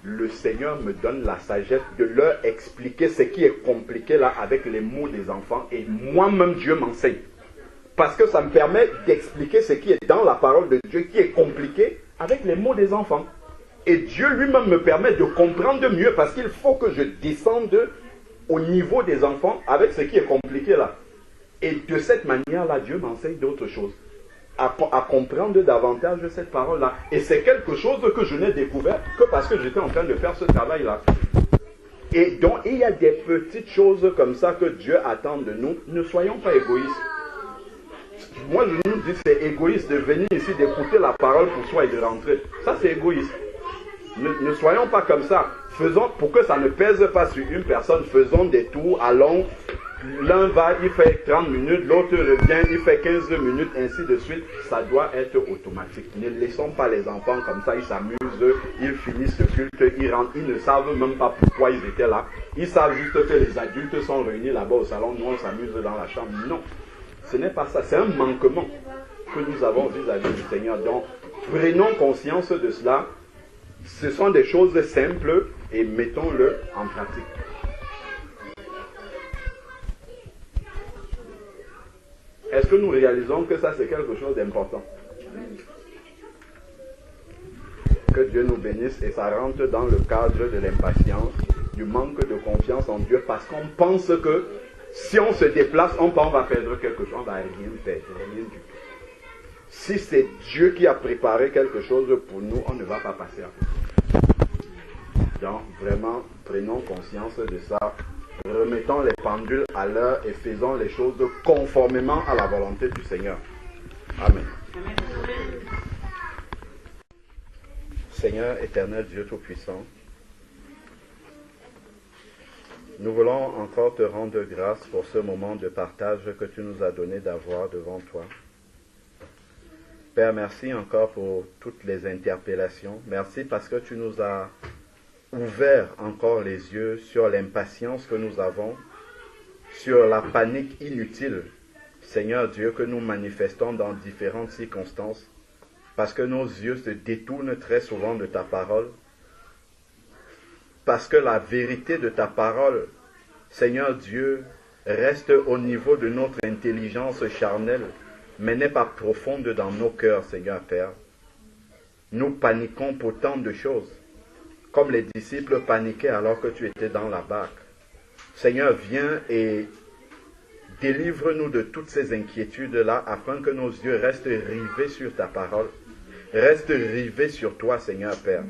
Speaker 2: le Seigneur me donne la sagesse de leur expliquer ce qui est compliqué là avec les mots des enfants. Et moi-même, Dieu m'enseigne. Parce que ça me permet d'expliquer ce qui est dans la parole de Dieu, qui est compliqué, avec les mots des enfants. Et Dieu lui-même me permet de comprendre mieux, parce qu'il faut que je descende au niveau des enfants avec ce qui est compliqué là. Et de cette manière-là, Dieu m'enseigne d'autres choses. à comprendre davantage cette parole-là. Et c'est quelque chose que je n'ai découvert que parce que j'étais en train de faire ce travail-là. Et donc, il y a des petites choses comme ça que Dieu attend de nous. Ne soyons pas égoïstes. Moi, je nous dis que c'est égoïste de venir ici, d'écouter la parole pour soi et de rentrer. Ça, c'est égoïste. Ne soyons pas comme ça. Faisons, pour que ça ne pèse pas sur une personne, faisons des tours, allons. L'un va, il fait 30 minutes, l'autre revient, il fait 15 minutes, ainsi de suite. Ça doit être automatique. Ne laissons pas les enfants comme ça, ils s'amusent, ils finissent le culte, ils rentrent, ils ne savent même pas pourquoi ils étaient là. Ils savent juste que les adultes sont réunis là-bas au salon, nous on s'amuse dans la chambre. Non, ce n'est pas ça, c'est un manquement que nous avons vis-à-vis du Seigneur. Donc, prenons conscience de cela. Ce sont des choses simples et mettons-le en pratique. Est-ce que nous réalisons que ça c'est quelque chose d'important? Que Dieu nous bénisse et ça rentre dans le cadre de l'impatience, du manque de confiance en Dieu parce qu'on pense que si on se déplace, on va perdre quelque chose, on va rien perdre, rien du tout. Si c'est Dieu qui a préparé quelque chose pour nous, on ne va pas passer à côté. Donc vraiment, prenons conscience de ça. Remettons les pendules à l'heure et faisons les choses conformément à la volonté du Seigneur. Amen. Seigneur éternel Dieu Tout-Puissant, nous voulons encore te rendre grâce pour ce moment de partage que tu nous as donné d'avoir devant toi. Père, merci encore pour toutes les interpellations. Merci parce que tu nous as ouvert encore les yeux sur l'impatience que nous avons, sur la panique inutile, Seigneur Dieu, que nous manifestons dans différentes circonstances, parce que nos yeux se détournent très souvent de ta parole, parce que la vérité de ta parole, Seigneur Dieu, reste au niveau de notre intelligence charnelle, mais n'est pas profonde dans nos cœurs, Seigneur Père. Nous paniquons pour tant de choses, comme les disciples paniquaient alors que tu étais dans la barque. Seigneur, viens et délivre-nous de toutes ces inquiétudes-là, afin que nos yeux restent rivés sur ta parole, restent rivés sur toi, Seigneur Père.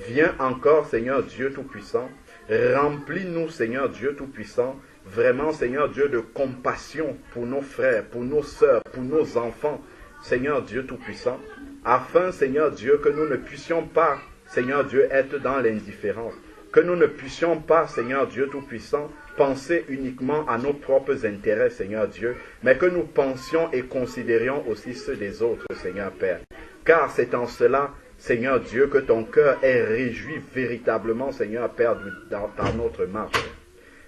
Speaker 2: Viens encore, Seigneur Dieu Tout-Puissant, remplis-nous, Seigneur Dieu Tout-Puissant, vraiment, Seigneur Dieu, de compassion pour nos frères, pour nos sœurs, pour nos enfants, Seigneur Dieu Tout-Puissant, afin, Seigneur Dieu, que nous ne puissions pas, Seigneur Dieu, être dans l'indifférence, que nous ne puissions pas, Seigneur Dieu Tout-Puissant, penser uniquement à nos propres intérêts, Seigneur Dieu, mais que nous pensions et considérions aussi ceux des autres, Seigneur Père. Car c'est en cela, Seigneur Dieu, que ton cœur est réjoui véritablement, Seigneur Père, dans notre marche.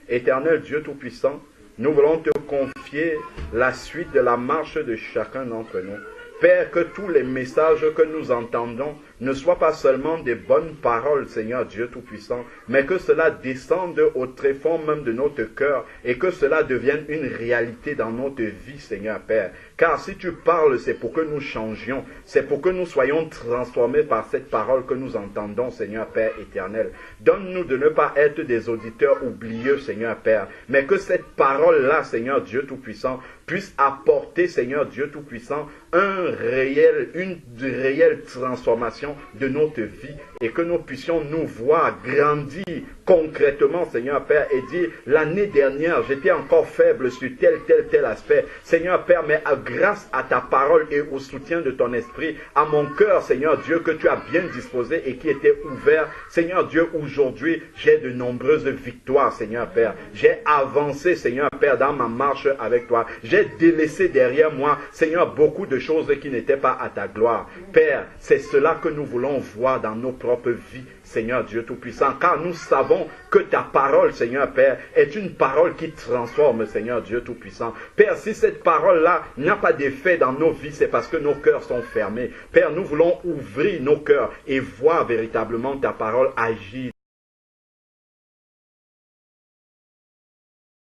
Speaker 2: Éternel Dieu Tout-Puissant, nous voulons te confier la suite de la marche de chacun d'entre nous. Père, que tous les messages que nous entendons ne soient pas seulement des bonnes paroles, Seigneur Dieu Tout-Puissant, mais que cela descende au tréfonds même de notre cœur et que cela devienne une réalité dans notre vie, Seigneur Père. Car si tu parles, c'est pour que nous changions, c'est pour que nous soyons transformés par cette parole que nous entendons, Seigneur Père éternel. Donne-nous de ne pas être des auditeurs oublieux, Seigneur Père, mais que cette parole-là, Seigneur Dieu Tout-Puissant, puisse apporter, Seigneur Dieu Tout-Puissant, une réelle transformation de notre vie et que nous puissions nous voir grandir concrètement, Seigneur Père, et dire, l'année dernière, j'étais encore faible sur tel aspect. Seigneur Père, mais grâce à ta parole et au soutien de ton esprit, à mon cœur, Seigneur Dieu, que tu as bien disposé et qui était ouvert, Seigneur Dieu, aujourd'hui, j'ai de nombreuses victoires, Seigneur Père. J'ai avancé, Seigneur Père, dans ma marche avec toi. J'ai délaissé derrière moi, Seigneur, beaucoup de choses qui n'étaient pas à ta gloire. Père, c'est cela que nous voulons voir dans nos propres vies, Seigneur Dieu Tout-Puissant, car nous savons que ta parole, Seigneur Père, est une parole qui transforme, Seigneur Dieu Tout-Puissant. Père, si cette parole-là n'a pas d'effet dans nos vies, c'est parce que nos cœurs sont fermés. Père, nous voulons ouvrir nos cœurs et voir véritablement ta parole agir